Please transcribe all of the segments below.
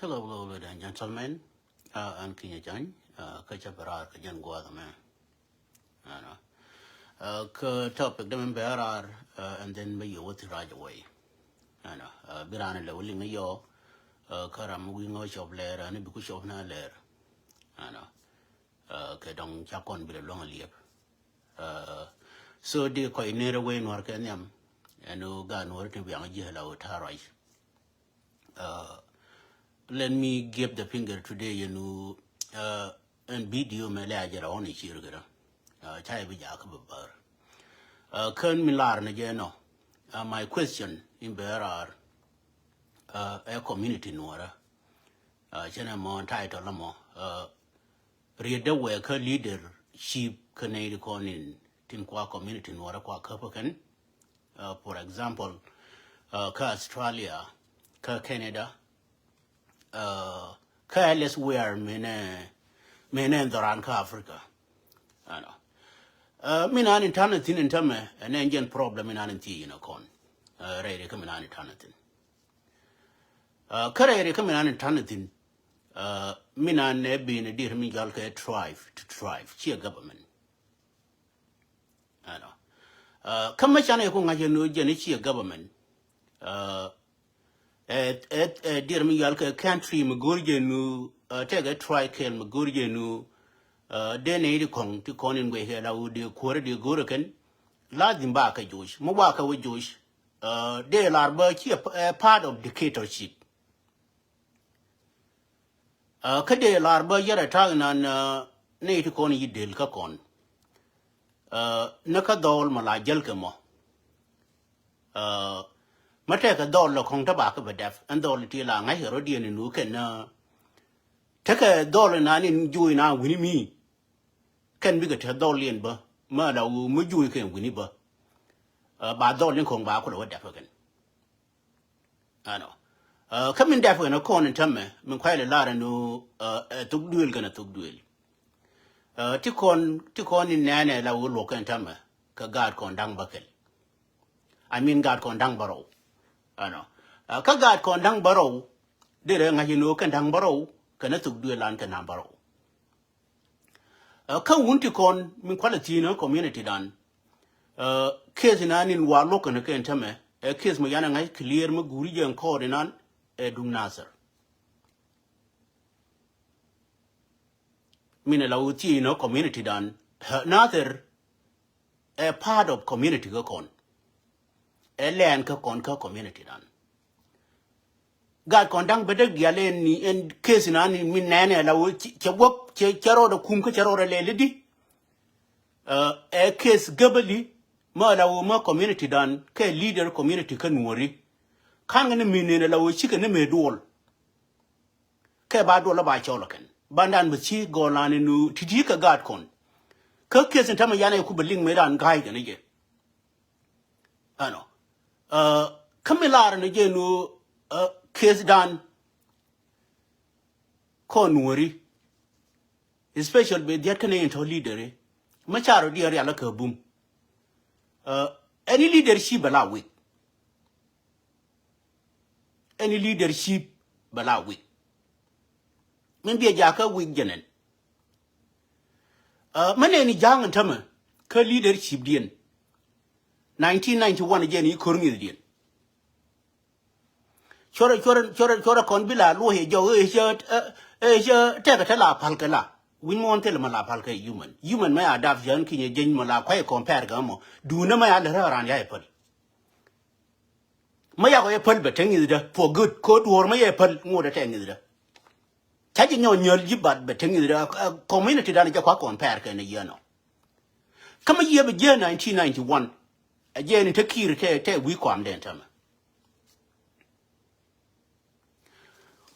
Hello, ladies and gentlemen. And Kenya Jan, Kachabara, Kajan Guadame. Topic them bearer, and then may you what right away. Biran leveling yo, Karam wing of lair and a bush of na lair. Kadong Chakon be a long leap. So they quite near away nor Kenyam, and no gun working beyond Jihla Tarai. Let me give the finger today, and video me lager on each year. Chai be Jacob Bar. Kern Milar Najeno. My question in Bear are a community Nuer. Chena Mon title Lamo. Read the work leadership Canadian in Tinqua community Nuer Qua Kapakan. For example, Australia, Canada. Careless wear mene Doranka Africa. Minan in Tanatin in Tame, an engine problem in Ananti in a con. Ready coming on in Tanatin. Carry coming on in Tanatin. Minan nebby in a dear Migalka thrive, cheer government. Come much on a Hungajanu Janichia government. Dear Migalka country Magurjanu, take a trical Magurjanu, then a con to con in way here, I would do quarter the Gurakan, Ladimbaka Jewish, Mawaka with Jewish, they are but a part of dictatorship. Kade larba yara tagan on native con yi del kakon. Nakadol mala jelkamo. Mateka dollar kong tobacco but deaf and dollar tila I hear Rodian in Lucan. Take a dollar nine in Jew now winning me. Can be get a dollar in ba, murder who muju can winnie ba. By dollar kong back or what deaf again. I know. Coming deaf in a corn and tummy, Minquile Lara no took duel gonna took duel. Tikon in Nana la would look and tummy, Kagard con dang bucket. I mean, God con dang barrow. I know. Kagad con dang barrow, did a can dang barrow, can I took duel and can barrow. Kawuntikon, min quality no community done. Case in an in war look and a can tell me, a case my young clear Maguri and cord in an Edum Nasser. Minalauti no community done, neither a part of community go con. A land ka community done. God condang better galen ni en case in an min nana la chawop charo the kumka charo lady. A case gabali ma la community done ke leader community can worry. Kangan min in a low chicken me dual. Ke badola by cholokan. Bandan with chi go lan in titika God con. Kirk case and Tamayana kubeling made on guide and again. I know. Kamilar and again, case done. Conwari, especially with the Canadian leader, Macharo dear Yalaka boom. Any leadership allow with. Any leadership allow with. Maybe a jacka with Janet. Many young and Tama, leadership dien. 1991 again, he couldn't get it. Chora convilla, Lohe Joe, take a tela palcala. We won't tell Mala palca human. Human may adapt young King Jane Mala quite compare gamo. Do no my other her on the apple. My apple betting is for good code or my apple more than is the. Taking on your jibbat betting is a community that is a compare can a year no. Come a year, 1991. Again, it took you to we come then.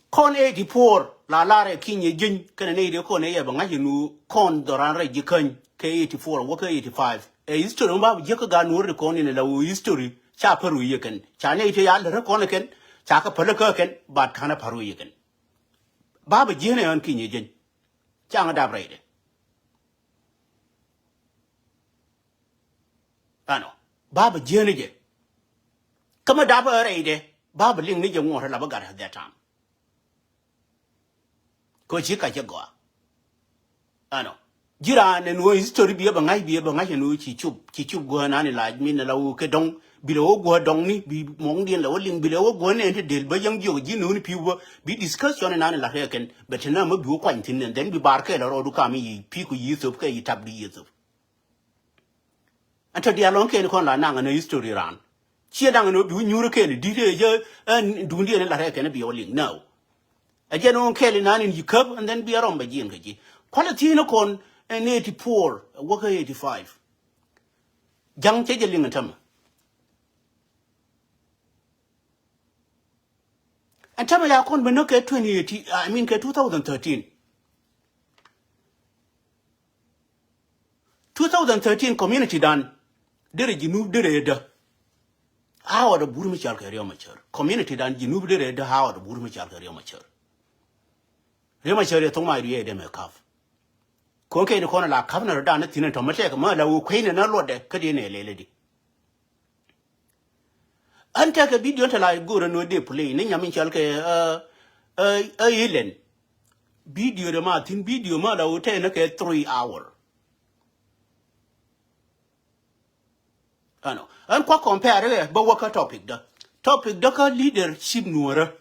Con 84, la Lara King Jin, Canadian con a bangaju, con Doran Jikan, K84, Walker 85. A history about Yakagan word con in a low history, Chaparu Yakan, China Yal Conakan, Chaka Palakan, but Kana Paru Yakan. Baba Jin and King Jin, Changa Braid. I know. Baba Jenny. Come a dabber, Baba Ling Nijam water Labagat at that time. ko chi ka che go ano jira ne no history bi ba ngai no chi chup go na ni la min la u ke dong bi lo go dong ni bi mong dien la wling bi lo go ne te del ba yang jo ji no ni pi wo bi discussion na ni la ken but na ma bi ko kwan tin den bi bar ke la ro du ka mi pi ku yi so ke yi tab di yi so anta dia lon ke ni kon la na ngana history ran chi da ngano bi nyuru ke ni di de je du ndi ne la ken bi wo ling no again on Kelly nan in Yukub and then be around by Jim Gaji. Quality no con and 84, worker 85. Young Tegeling and Tum. And tell me, I can't be no 2018, I mean 2013. 2013 community done. Did you move the red? How the Burmichal career mature? Community done, you move the red, how the Burmichal career mature. Rema chere to ma riye de me kaf ko ke ni ko na la kaf na da na tin to mate ka ma la wo kwai na lo de ka de ne lele di anta ka video ta la go no de play ni nyamin chal ke yelen video de ma tin video ma la wo te na ke 3 hour ano an ko compare ba wo ka topic da ka leadership nuora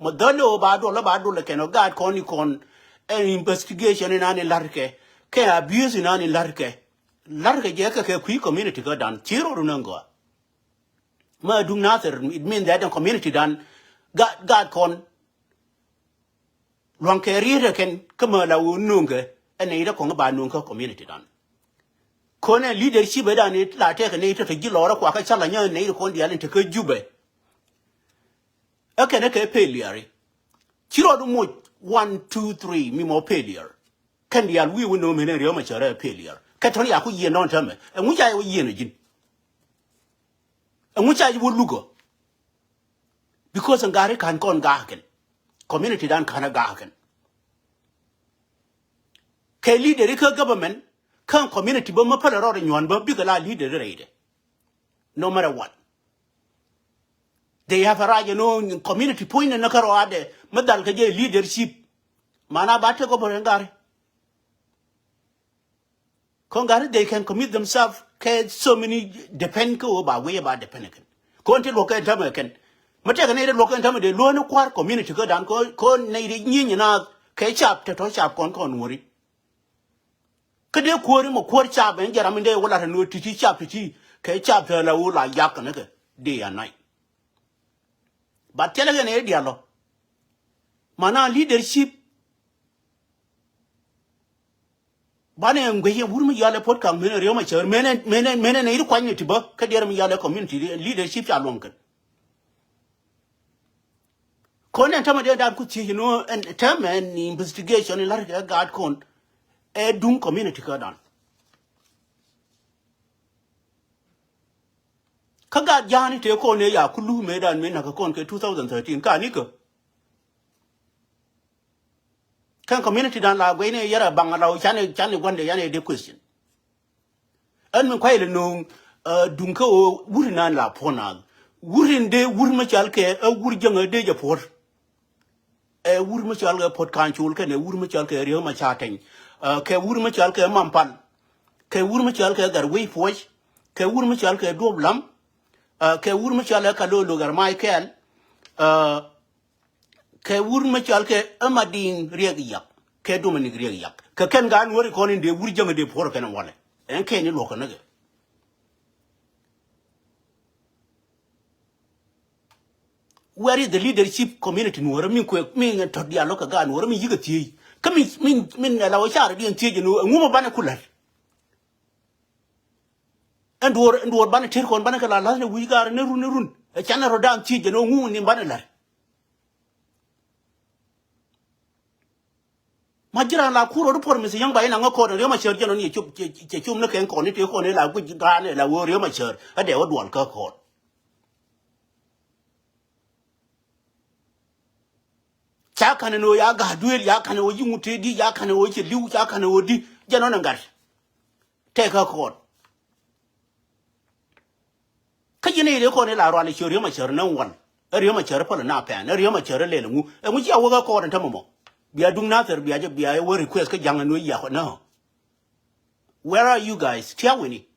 Madalo bado la keno God con an investigation in any larke ke abuse in any larke jeka ke kui community go down tiro runango ma do nothing it means that the community done God con long career ken kama la ununga and ida ko ba nunga community done kone leadership da ni la te ne te gilora kwa ka chala nya ne ko dia ne te ka jube okay, okay, failure. Chiro do mo 1, 2, 3, me more failure. Can the we will know me real much a failure. Catoni aku ye non term, and which I will ye in and which I would look. Because an Gary can con garken. Community done can a garken. Can lead the government, can community but my put in one but because I lead the raid. No matter what. They have a right, community point and Nakaroade, Madal Kaje leadership. Mana Bata go Borangari. Kongari, they can commit themselves, so many depend go about way about the Penican. Conti local American. Mataganated local American, the Luana Quar community go down, con native union out, catch up to touch up con worry. Could you quote him or quote chap and get them there? What I know to teach up to tea, catch up to la like Yakanaga, day and night. But tell again, Diallo. Mana leadership. Bane ngwe wurmi yale pot kam mena riyo ma cheur mena ne ru kwanye tiba ka der mi yale community leadership ya lonkan. Kon en tama de da ku ti and term and investigation in la God kon e dun community ka dan. Kaga jani te ko ne ya kulu me dan me na ka kon ke 2013 ka ni ko kan community dan la gwe ne yara bangala chane gwande yana de question an min kwai le no dun ko wurina la pona wurin de wurma chalke wur janga de ja por wurma chalke pot kan chul ke ne wurma chalke riyo ma chaten ke wurma chalke mampan ke wurma chalke gar we foch ke wurma chalke doblam ke wur ma chala ka lo gar Michael ke wur ma chal ke amadin rieg yak ke Dominic rieg yak ke ken gan wori konin de wur jang de por ken wale en ke ni lo ko nage where is the leadership community no min ko min to dia lo ka gan wor min yiga ti ka min la wa chara di ti no nguma bana kular and war bana tir kon bana kala la wi gar ne run e chana ro dan ti no ngu ni bana la majira la kuro ro por mi se yang ba ina ngako de ma cher jeno ni chup ne ken kon ni te ko ne la ku ga ne la wo ma cher a de wo duan ka ko cha kana no ya ga duel ya kana wo yingu te di ya kana wo che liu ya kana wo di jeno na ngar te ka ko kayene ile ko ne la ro ale chori ma cher nan wan riyo ma cher pa na pa na riyo ma cher le lu e mu ya wo ga ko ran ta mo Be a dung nothing, be a request, young and we are now. Where are you guys? Tell me.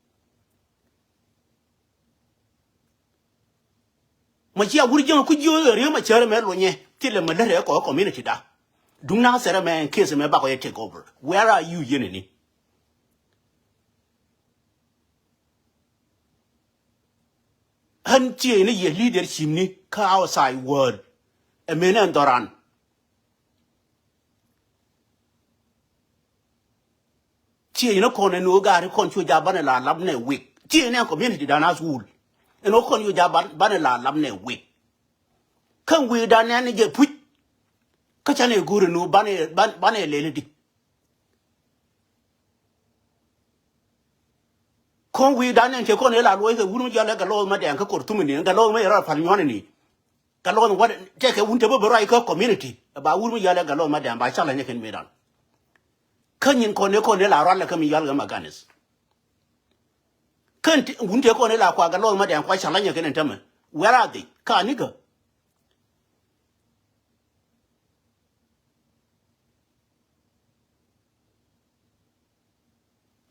Machia would you could you real mature melonye till a malaria or community da. Do not say a man kiss him about a takeover. Where are you, Unity? Hunty in a year leadership ni ka outside word. A man and Doran. Tea no corner no gari conchu jabanela labne week. Tea in a community than as wool. And no con you jabanela labne week. Can we done any get put? Kachane guru no bane lady. Con we done and take on a lot with a woman like a law, madam, Kortumini, and the law mayor of Pagnoni. Galon, what take a Wuntabu community about woman yalla galon, madam, by challenge and Medan. Canyon Conella Ralacam Yalga Maganis. Can't Wuntaconella Quagalon, madam, quite challenge and tell me. Where are they? Carniga.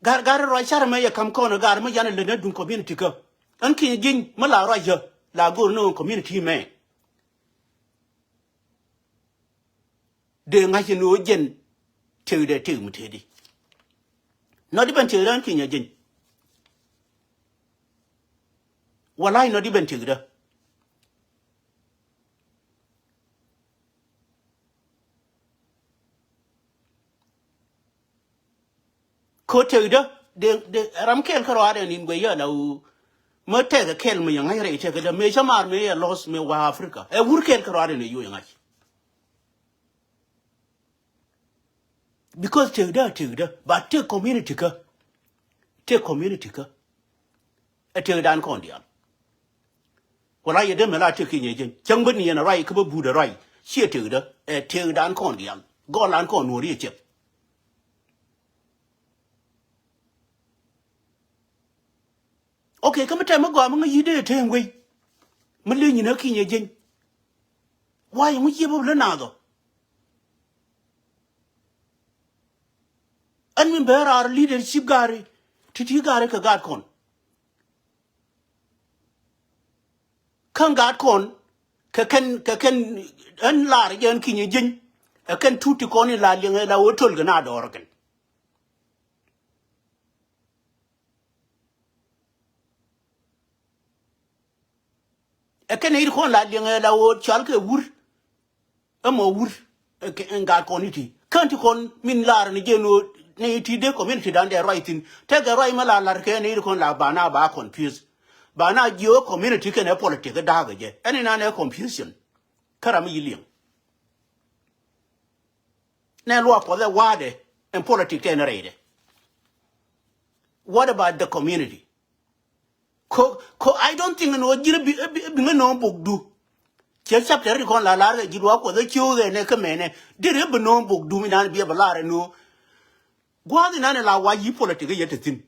Gar right Saramaya come corner, gar Mayana Lenedun community go. And King Jing Mala Raja, La go no community man. De Nashi no gen to the tomb teddy. Not even till then, King Jin. Well, I not even till the Cotilda, the Ramkel Karadan in Guyana. Murteg a kill me young I take the major army lost me wa Africa. A workel Karadan in you. Because Tilda, but take community ka. Take community ka. A Tildan Condian. Well, I dem a lot taking agent. Young Bunny and a right, Kuba Buddha right. She Tilda, a Tildan Condian. Golan Con will reach it. Okay, come a time ago, I'm going to do a 10 way. Malin in a king agent. Why am I here of Leonardo? And we bear our leadership gari, Titi Gari ka con. Kan God con, can unlarge and king agent, a can tuti con in la young la wotul ganado organ. A can eat con la young la wood chalke wood, a more wood, and God con it. Can't you con min lar and again Naiti de community down there writing. Take a right mala larke need con la bana ba confused. Bana your community can a politics a dagger, and in an confusion. Caramilium. Now, for the wade and politics generated. What about the community? I don't think no be no book do. Just chapter con la larga, you walk with the children and come did it be no book do me not be a lar no. Guadi nane la wa yi politika yete tin.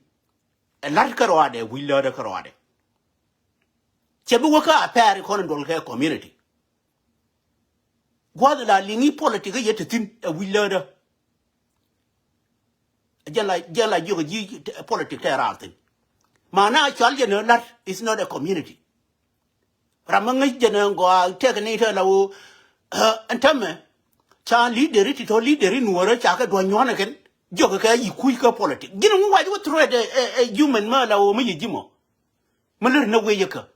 E lar karwade wi lada karwade. Chebu waka a pari kono dolke community. Guadi la lingi politika yete tin e wi lada. Jela yoga yi politika teraltin. Mana chal jeno lar is not a community. Ramanga jeno go take a nature la wo antame chan leader to leader in Nuer chaka do nyona ken. Joga yi kuika politics. Gino why you throw a human mala o me jimo. Malur no way yaka.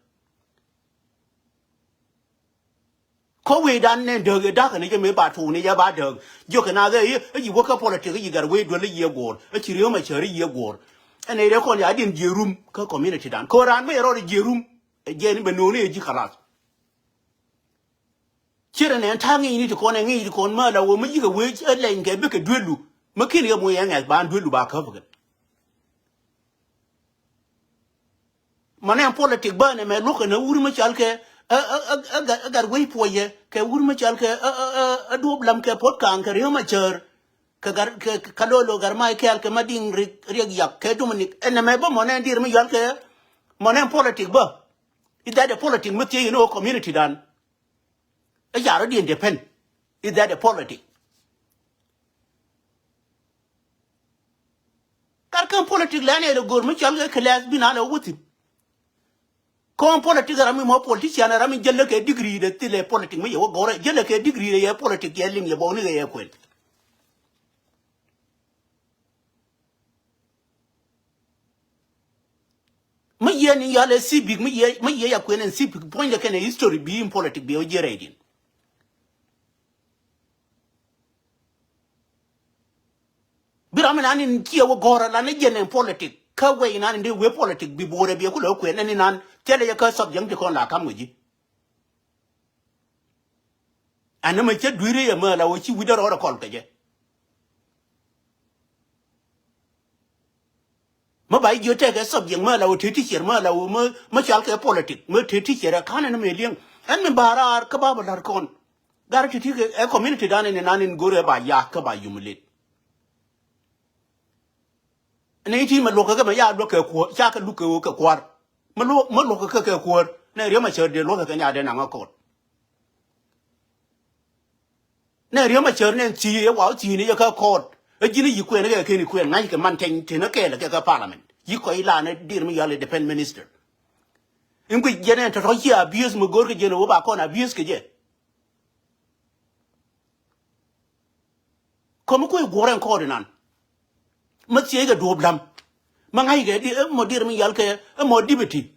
Ko we dan ne dog dark and me ba to ne ya ba dog. Joka na there you work up politics you got way do a year war. A chirio ma chari year war. And they reckon I didn't jerum ka community dan. Ko ran me ro jerum e jeni be no ne ji khalas. Chira ne tangi ni to ko ne ngi ko mala o me yiga we e len ke be ke dwelu. Makini ya moyang as ban dwelu ba cover. Mana politic ban me look na uri ma chalke agar way poye ke uri ma chalke a doblam ke pot kan ke ma cher ke gar ke kalolo gar mai ke alke mading riag yak ke Dominic en me ba mana dir ma yalke mana politic ba is that a politic with you know community dan a yara di independent is that a politic bar kan politic la ne le gor mu chal ga class bi na la wuti kon politic rami mo politician rami jelle ke degree de tile politic mu yo gore jelle ke degree de ye politic ye lim ye bo ni ye kwen mu ye ni ya le civic mu ye ya kwen en civic point de ken history bi in politic bi o jere din birami na ni ki yo gore la ne jene politic ka we na ni we politic bi bore bi ko lo kwen ni nan tele ye ka subject ko la kam ji ana ma che duire ye ma la wo chi widoro ro kol ke je ma bai yo te ke subject ma la wo titi cher ma la wo ma chal ke politic ma titi cher ka na me liang an me barar ka ba dar kon gar titi ke e community dan ne nan gore ba ya ka ba yumlet ne ti ma lo ka ma ya lo ke ko cha ka lu ke ko kwar ma lo ka ke ko ne re ma cher de lo ka nya de na ko ne ri ma cher ne ti ye wa ti ni ye ka ko e jini yi kwen ke ni kwen ngai ke man ten te na ke la ke ka parliament yi ko ila ne dir mi yale depend minister in ku jene to to ya abuse mo gor ke jene wo ba ko na abuse ke je ko mo ko goren ko dinan ma ti ga do blam ma ngai ga di mo dir mi yal ke mo deputy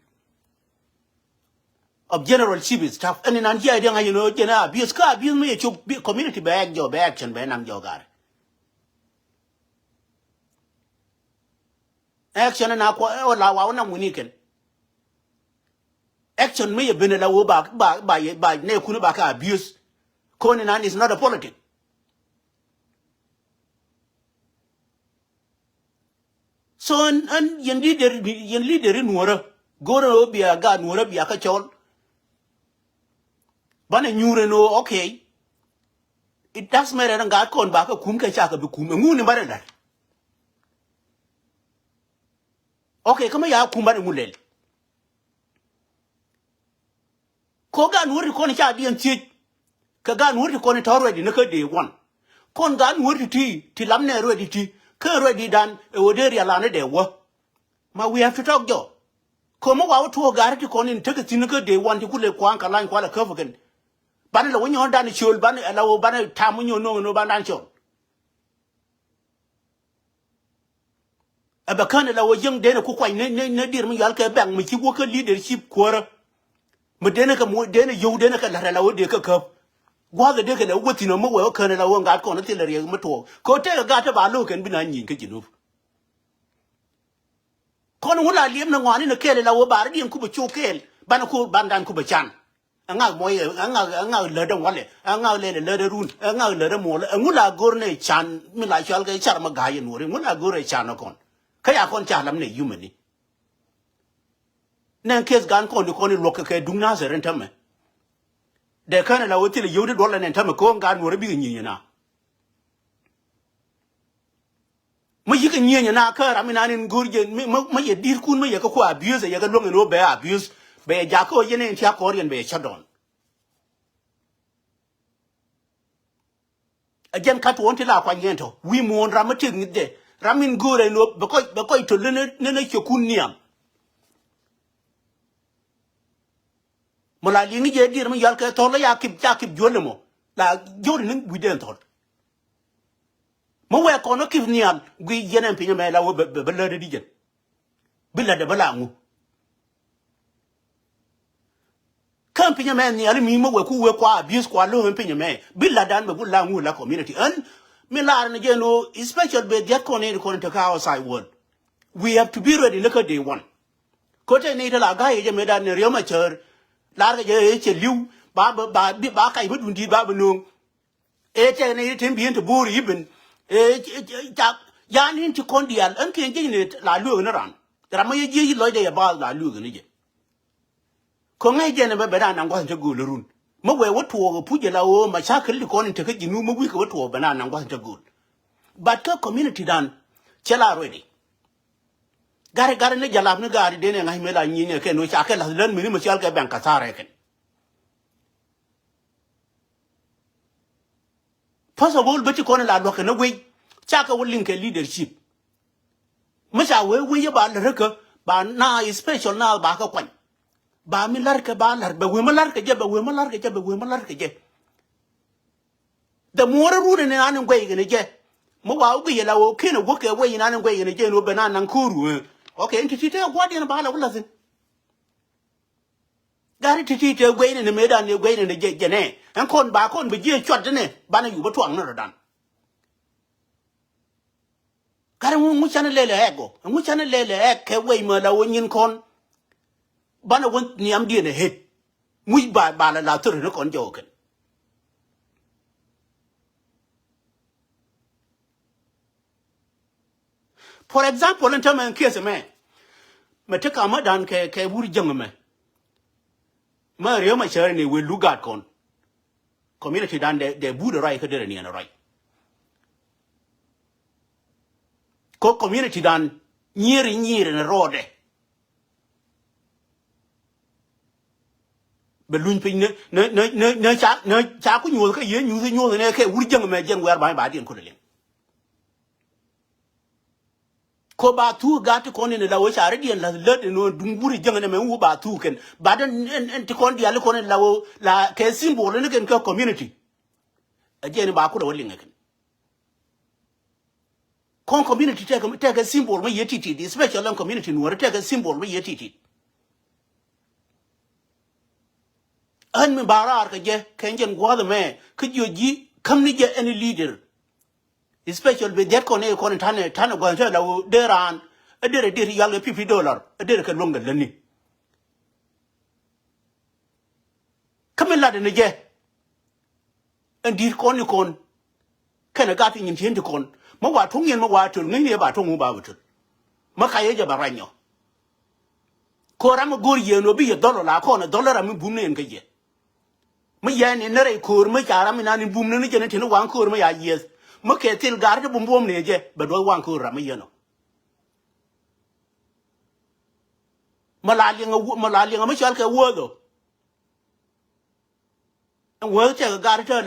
of general chief staff and in anji idea you know jena abuse ka abuse me chu community bag jo bag action be nam jo gar action na ko o la wa na muniken action me bene la wo ba ne kunu ba ka abuse ko ni nan is not a politic so an yen leader Nuer goro bia ga Nuer bia ka chol bana nyure no okay it does matter nga kon ba ka kum ka cha ka bi kum nguni bare la okay kama ya kum bare ngulel ko ga Nuer ko ni cha dien ti ka ga Nuer ko ni tawre di na ka de one kon ga Nuer ti lam ne ro di ti ka ro di dan e woderi ala ne de wo ma we have to talk jo ko mo wa to ga ri ko ni te ka ti na ka de one ti kule kwan ka lan kwa la ka fuken ban la wonyo dan chol ban la wo ban tamu nyo no ban dan chol aba kan la wo yeng de na ku kwai ne dir mi yal ka bang mi chi wo ka leadership ko ra mi de na ka mo de na yo de na ka la wo de ka gwa de ka la wo ti no mo wo ka la wo nga ko na ti la ri mo to ko te ga ta ba lo ken bi na nyin ka jinu kon wala liem na ngwani na kele la wo ba ri ku bu chu kel ban ku ban dan ku ba chan anga moy anga le dong wale anga le de run anga le de mo ngula gor ne chan mi la chal ga char ma ga ye no re ngula gor e chan kon ka ya kon cha lam ne yumani nan kes gan kon ko ni lokka ke dungna zeren tamme de kana la wotil yodi dolla nen tamme ko gan no re bi nyi na mo yika nyi na ka ramina nin gurje ma ye dir kun ma ye ko abuse ye ga longa no be abuse be ja ko yene tia korean be chadon again kat wonti la kwa nyento wi mo ramatik ni de ramin gore no be ko to ne chokun niam mo la li ni je dir mi yal ka to la ya kip jole mo la jori ni wi den to mo we ko no kip niam gwi yenen pinya me la wo be le de dijen bi la de bala ngu kan pinya me ni ali mi mo we ku we kwa abuse kwa lo pinya me bi la dan be bu la ngu la community an mi la na je no special be get ko ne ko to ka outside world we have to be ready look at day one ko te ne la ga ye me dan ne ryo ma cher la ga je che liu ba kai bu dun di ba bu no e che ne tin bi to buri ibn e ja ya ni ti kon dial an ke je ne la lu na ran ra ma ye ji lo de ya ba la lu ne je ko ngai je ne be da nan gwa ta gu run mo we wo to pu je la o ma cha kli ko ni te ka jinu mo wi ko to ba nan gwa ta gu but ka community dan chela ready gare ne jalab ne gari de ne ngai me la nyi ne ke no cha ke la len mi ni mo chal ke ban ka sare ke possible be ti ko ne la do ke no we cha ka wo link leadership Masha we ba la reka ba na special na ba ka kwan ba mi lar ka ba lar ba we malar ka je ba we malar ka je ba we malar ka je the more ru ne an ngwe ne je mo wa u ye la o kene wo ke we na ngwe ne je no be na nan kuru okay entity te gwa de na ba la wala zin gari titi te gwe ne me da ne gwe ne je ne an kon ba kon be je chwat ne ba na yu ba twang na dan gari mu chana lele ego mu chana lele ek ke we ma la wonyin kon ba na won ni am die ne het mu ba la tur ne kon jo ken for example in term case me te ka ma dan ke buri jang me ma re ma chere ni we lugat kon community dan de bu de right ka de ni na right ko community dan nyiri na rode be luñ pin ne cha ku nyu ka ye nyu ne ke buri jang me jeng wer ba din ko de ko ba tu ga ti kon ne lawo share dien la le no dunguri jang ne me wu ba tu ken ba den en ti kon dia le kon lawo la ke symbol ne ken ko community ajeni ba ku do linga ken kon community take a symbol me yetiti the special community no take a symbol me yetiti an me barar ka je ken jen gwa me ku joji kam ni je any leader special be det kon e kon tane gwa ta lawo deran adere yalla $50 adere ka longa lani kamela de ne je andir kon ni kon kana gati nyin tin kon ma wa tung yin ma wa tul ngi ne ba tung ba butul ma kaye je baranyo ko ram gor ye no bi ye dollar la ko na dollar am bum ne en je ma ye ne nere ko ma jara mi na ni bum ne je ne tin wan ko ma ya yes ma ke til gar de bum ne je ba do wan ko ram ye no ma la li nga ma chal ke wo do wo che gar te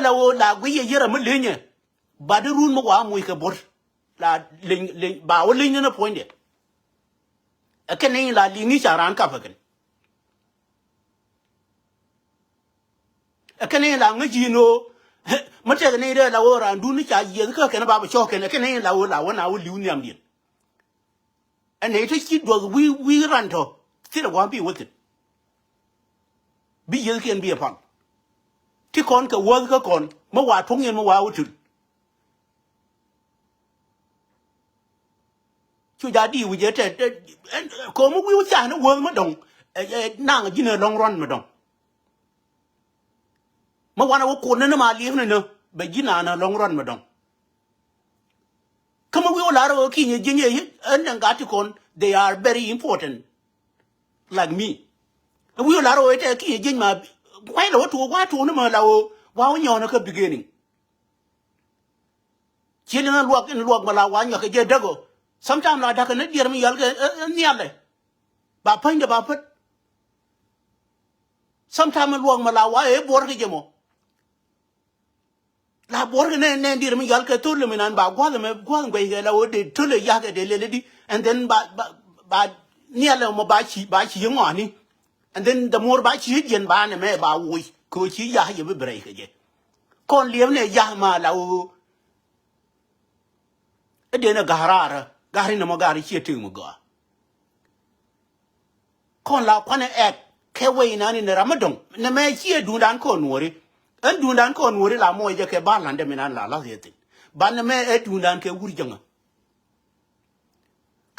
la wo la gwi ye yera ma le nye ba de run ma wa mu ke bor la ling ba wo ling na point de akene la lingi charan ka faken akene la ngi no ma te ne de la wo ran du ni cha ye ka ken ba ba cho ken akene la wo na wo liu nyam din ane te ki do we ran to ti da wa bi with it bi ye ken bi pan ti kon ka wo ka kon ma wa tung yin ma wa wutul chu ja di wi je te ko mu wi cha na wo ma dong na nga jina long run ma dong ma wana wo ko na ma li ne be jina na long run ma dong kama wi la ro ki ni jinye an nga ti kon they are very important like me wi la ro te ki jin ma why lo to wa to na ma la wo wa nyo na ka beginning chilina luok ma la wa nyo ka je dago sometimes la da ka ne dir mi yal ke ni ale ba pan de ba pat sometimes luok ma la wa e bor ke je mo la bor ke ne dir mi yal ke to le mi nan ba gwa ngwe ke la wo de to le ya ke de le di and then ba ni ale mo ba chi ngo ni and then the more ba chi jen ba ne me ba wo ko chi ya ye be bre ke je kon liam ne ya ma la wo de na gari na mo gari chi tu mo ga kon la kwane ek ke we na ni na ramadon na me chi du dan ko nuori en du dan ko nuori la mo je ke ba lande mi nan la yete ba na me e du dan ke wurjanga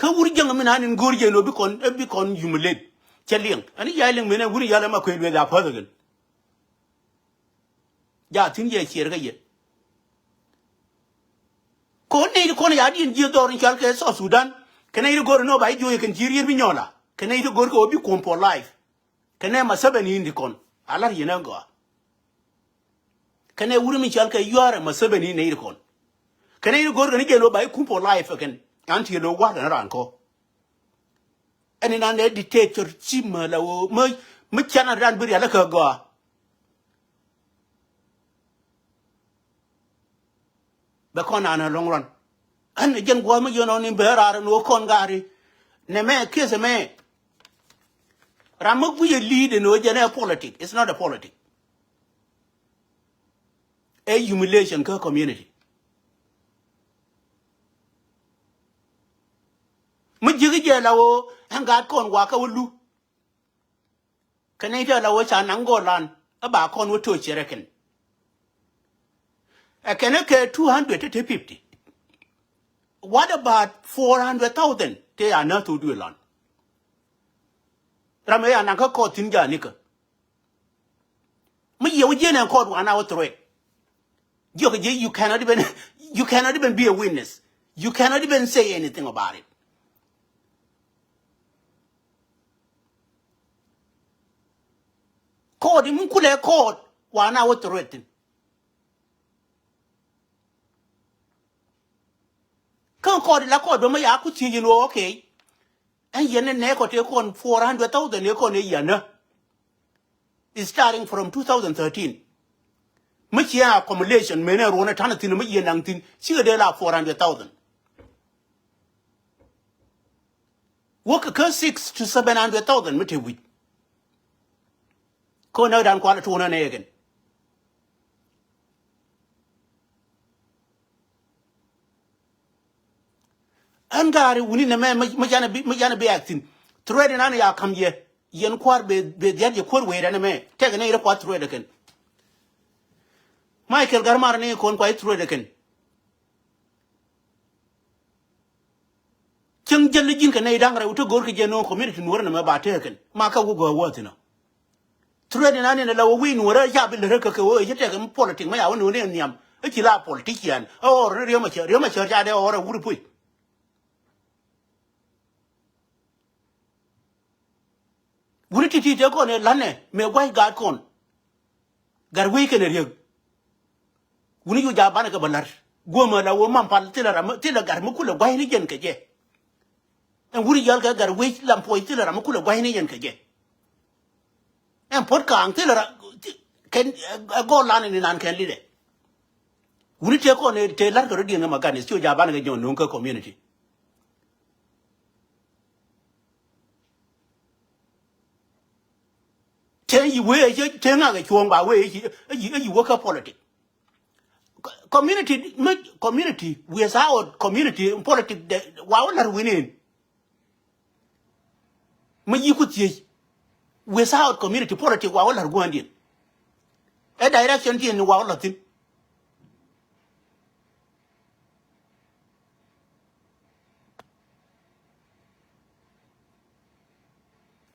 ka wurjanga mi nan ngor je no bi kon yumulet chelien ani ya leng me na wuri ya la ma ko le da pa dagen ja tin je chi ga ye ko ne ya din ji do rin chal ke so Sudan kene ri gor no ba jo ye ken jiri bi nyola kene ri gor ko bi kon for life kene ma sabani indi kon alar yena go kene wuri mi chal ke yore ma sabani ne ri kon kene ri gor ni ke no ba kon for life ken anti no wa na ran ko eni na ne dictator chima la wo me chana ran bi ya la ka go ba kon na long run an jen gwa ma yono ni berar no kon gari ne me kese me ramuk we lead no jene politic. It's not a politic. A humiliation ka community. Ma jigi je lawo an gad kon wa ka wulu. Kane je lawo cha nangolan aba kon wo to chereken. A kene ke 200 to 50. What about 400,000? They are not to do it. Ramaya nanka ko tinja nika. Me ye wujene ko 1 hour threat. You cannot even be a witness. You cannot even say anything about it. Court imukule court 1 hour threat. Kan court la court do ya ku ti you know okay. And yene ne ko te kon 400,000 ne ko ne yana. It's starting from 2013. Much year accumulation, many run a ton of thing, year 19, she de la 400,000. Work a 6 to 700,000, much a week. Corner down quality one again. And Gary, we need a man, Majana be acting. Thread and Anna come here. Yen quar be the other court way and a man. Take an 8 o'clock thread again. Michael Garmar kon quite thread again. Chung Jelly can a dang to go to Geno community Nuer about taken. Maka will go what you know. Thread and Anna low win where I have in the Rekako, you take him politics, my own name. A chilla politician or Roma Church or a wood put. Would it teach a con a lane, may white guard con? Gar weekend a rig. Wouldn't you jabanaga balar? Goma la woman paltilla garmukula wine again kaje. And would you gar wait lampoy till a ramukula wine again kaje? And podka until can go land in an can lead it. Would it take on a tailor already in the Maganis to Jabanaga Nunca community? Tell you where you turn out a chuang by way you work up politics. Community, without community in politics, wow, not winning. Me you could see without community politics, wow, not going in. A direction in the wow, Latin.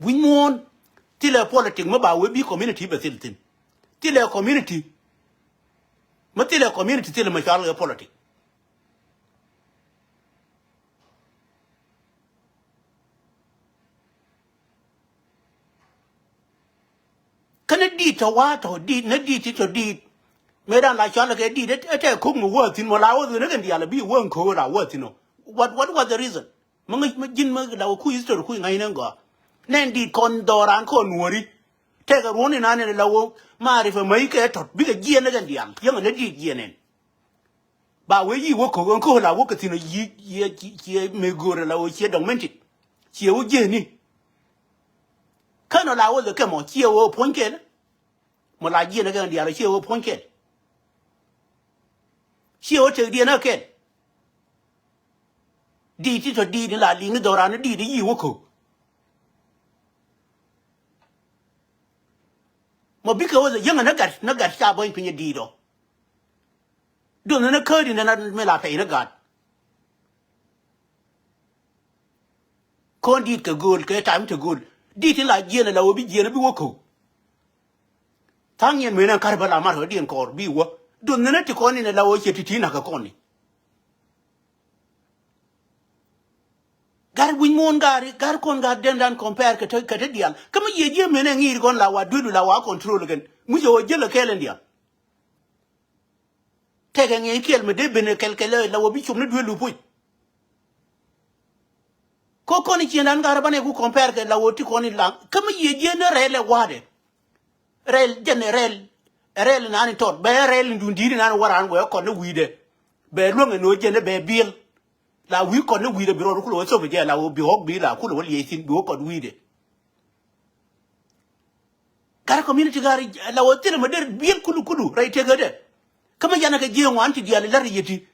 We want till a politics, mobile will be community, but till a community. Matila community till a machine politics. Can it deed to what or deed, not deed it or deed? Madame like Charlotte did it at a cook words in Malawi, the Nagan Dialabi won't call our words, you know. What was the reason? Mamajin Magla, who is to Queen Ainanga. Nandy Condor and Conwori. Take a one in an low, Mari for make a top, big a Gian again, young and a deed Gian. But when you walk on Cola, walk at in a ye may go to low, she don't mention it. She will Jenny. Can't allow the come on, she will point it. Malagian again, the other, she will point it. She will take the other kid. Did it or did la ling door and a deed you walk. Mobika was a young and a got sharp boy in your deed. Don't occur in another mela pay a god. Condit to good, time to good. Did it like Yen and I will be Yen Woko. Tangian men and Carbala Marho didn't call be what. Don't let to con in a low Titina Coni. Gar win moon gar con gar den compare Catadian. Come a year men and eat gon la do la control again. Mujo Jella Calendia. Taking a kill me debin a calculator, la will be chum not will put. Coconic and Garabane who compare the Lawoticoni lang. Come a year general water. Rail general, a rail and antitot, bear rail and didn't know what I'm work on the weed. Bear long and no gender bear bill. la we kon no we de biro ku lo so be la wo bi hok bi la ku lo li tin bi ko we de gar community gar la wo tire ma der bi kulu right te gade kama yana ka je wan ti dia la yiti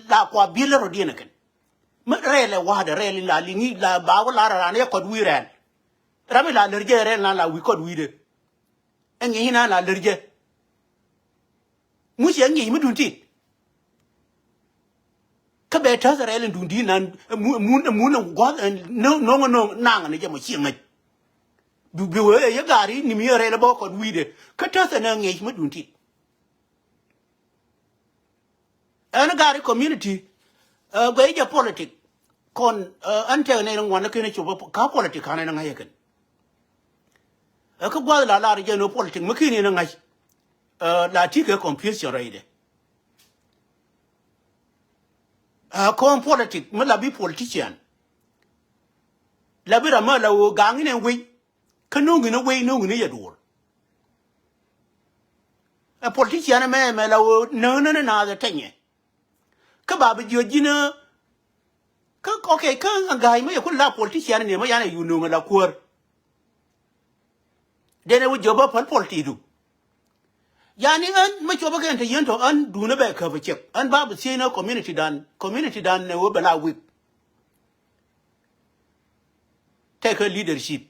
la kwa bi la ro di na ken ma rele wa de rele la li ni la ba wa la ra ne ko we ren rami la lerje ren la we ko we de engi hina la lerje mu she ngi mu dun ti ka be ta sa rele dun di nan mu no go no nang ne je mo chi ngai bi we ye gari ni mi rele bo ko we de ka ta sa na ngi mu dun ti an gari community gwe je politic kon ante ne ngwan ke ne chuba ka politic kana na ngaye ken ka gwa la je no politic makini na ngai la ti ke confusion raide kon politic me la bi politician la bi rama la wo gangi ne we ka no ngi no we no ngi ya dur a politician me la wo no na da tenye ka ba bi jina ka okay ka ngai me ku la politician ne ma yana yunu la kur dene wo joba pal politidu yani an ma joba kan ta yento an duna ba ka bace an babu sai na community dan ne wo bala wi take a leadership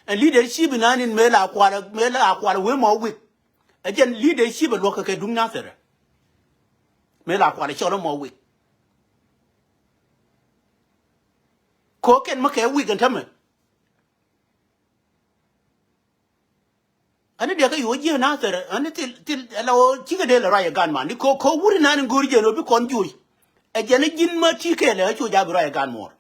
and leadership nanin me la kwala we mo wi again leadership lo ka ke dun na tere me la kwala cholo mo wi ko ken ma ke wi kan tame ani de ka yo je na tere ani til la chiga de la raya gan man ko wuri nanin gori je no bi kon juri again jin ma ti ke le chu ja bi raya gan mo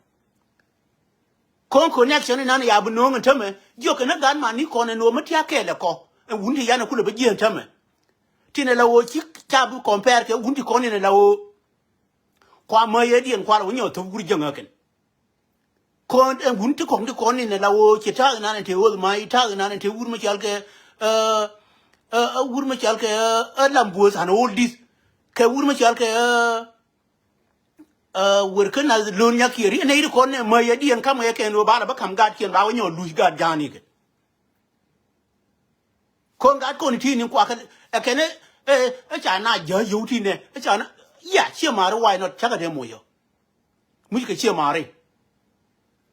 kon connection nan ya bu no ngtame jo ke na gan man ni kon no ma ti akele ko wundi yana kula be je tame tine la wo chi tabu compare ke wundi kon ne la wo kwa ma ye dien kwa wo nyo to guri je ngaken kon wundi kon ne la wo chi ta na ne te wo ma ta na ne te wur ma chal ke wur ma chal ke lambu san all this ke wur ma chal ke wur ke na lo nya kiri ne ri kon ne ma ye dien kam ye ke no ba ba kam ga kien ba wo nyo lu ga jani ke kon ga kon ti ni kwa ke ne cha na je yu ti ne cha na ya che ma ro why not cha ga de mo yo mu ke che ma re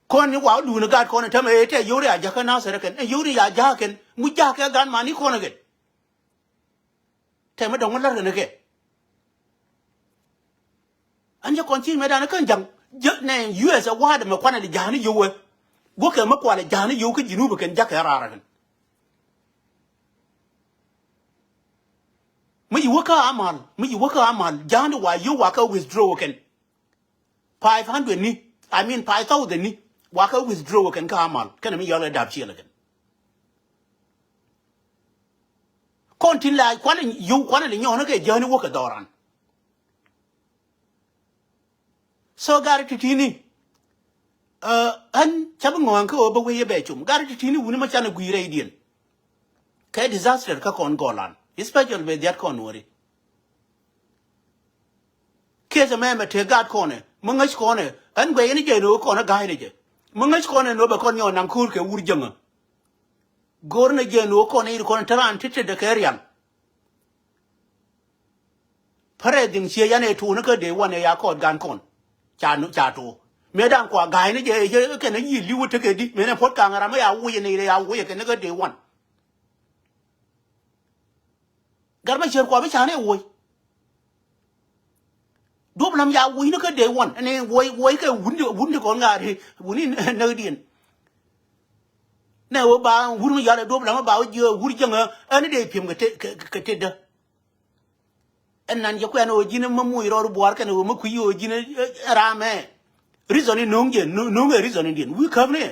kon ni wa lu na ga kon ta me te yu ri a ja ka na se re ken yu ri ya ja ken mu ja ke gan ma ni kon ge te ma dong la ne ke an je kon ti me da na kan jang je ne US a wa da ma kwa na ja ni yu we go ke ma kwa le ja ni yu ke jinu be ken ja ka ra ra ken me yu ka amal jani wa yu wa ka withdraw ken 500 ni I mean 5000 ni wa ka withdraw ken ka amal kana mi yala dab chi la ken kontin la kwana yu kwana le nyo na ke jani wo ka doran so gar titini an chab ngwan ko ba we be chum gar titini wuni ma chana guire idien ka disaster ka kon golan especially with that corner kesa me te gat corner mungash corner an gwe ni je no corner ga ni je mungash corner no be kon yo nan kur ke wurjanga gor na je no corner ir corner taran titte de kerian pare ding che ya ne tu na ke de wan ya ko gan kon cha tu me dan kwa ga ni je ke na yi liwu te ke di me na pot ka ngara me ya wu ni ya wu ke na ke de wan garba cher kwa be chane wo do blam ya wo ni ka de won ne wo ke wundi ko ngari wuni na dien ne wo ba wuru ya do blam ba wo je wuru janga ani de pim ke te da en nan je ko no jina mamu ro bo ka no maku yo jina rame reason ni nongje no reason ni dien wi kam ne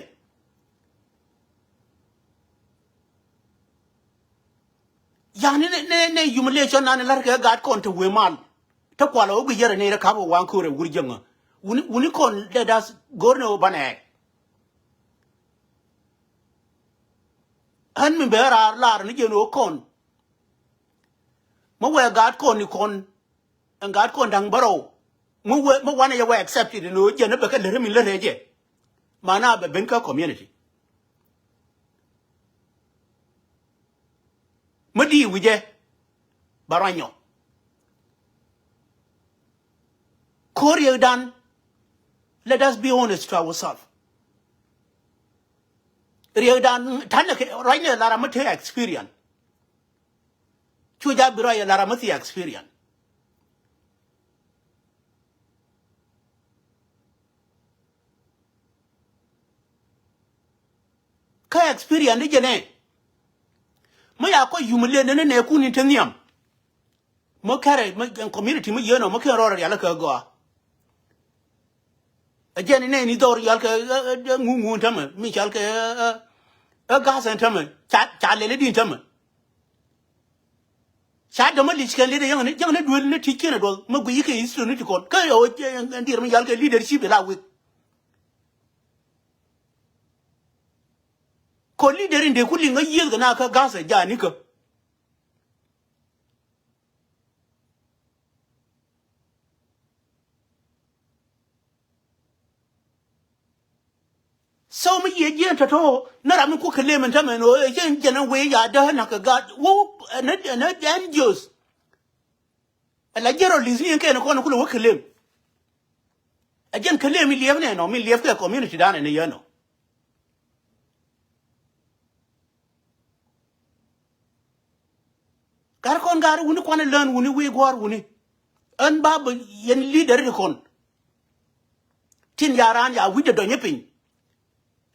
yani ne humiliation nan lar ka gat kon to we mal ta kwala o giyere ne ra ka bo wan ko re wurjanga wuni kon de das gorno bane han mi bera lar ni je no kon mo we gat kon ni kon and God condang baro mu wana ya wa accepted no je na be ka lere mi lere je mana be benka community mudi wije baranyo Korea dan let us be honest to ourselves Rio dan tan right now lara mate experience chuja biro ya lara mate experience ka experience ni jene maya ko yumle ne kuni taniam mo kare mo community mo yeno mo kero ya la ka go ajeni ne ni dor yal ka ngungu tama mi chal ka gasan tama cha lele din tama cha do ma lichkan le yang ne duel ne tikene do mo guyi ke isu ne tikon ka yo ndir mi yal ka leadership la wi ko leader inde kulli nga yel na ka gasa jani ka so mi ye jen to na ra mi ku kele men tama no jen jen we ya da na ka ga wo na dangerous la jero lizi ke no ko no ku wo kele ajen kele mi lief ne no mi lief ka community dan ne yano gar kon gar woni ko na learn woni we gor woni an babu yen leader de kon tin yaran ya wi de do nyepin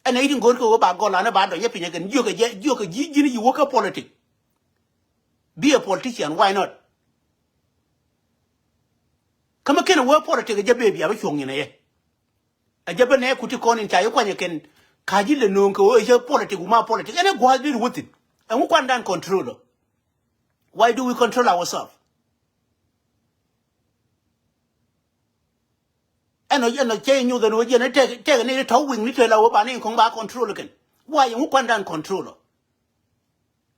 ana idin gor ko ba gola na ba do nyepin gen jo ka ji ni wo ka politics be a politician why not kama ken wo politics je baby aba chong ne ye a je bane ku ti kon in tayo kwanye ken kaji le non ko je politics ma politics ene go be with it and we can control why do we control ourselves eno che nyu the no je ne te ne to wing ni te la wo ba ne kong ba control ken why we can control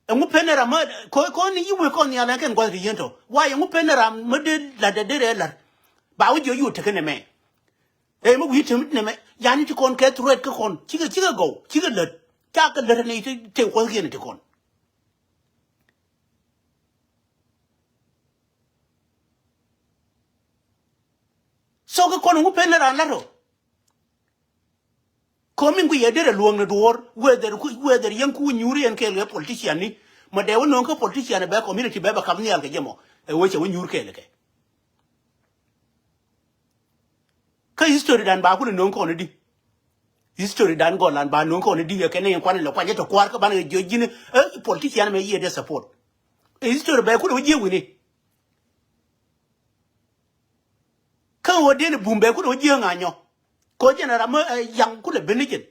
and we penera ma ko ni you ko ni ala ken go ri yento why we penera ma de la de la ba wo you te ken me e mo wi te ne me ya ni ti kon ke threat ke kon chi ga go chi ga le ta ka le ne te ko ke ne te kon so ko kono penera la ro coming we yedere luong na door whether yanku nyuri en ke le politician ni ma de wono ko politician be community be ba kam ni al ke jemo e weche wo nyur ke le ke ka history dan ba ku no ko ne di history dan go lan ba no ko ne di ke ne kwan le kwanye to kwar ka ban jo jini politician me yede support history be ku je wini ka wo de ne bumbe ku je nganyo ko jena ram yang ku le benijin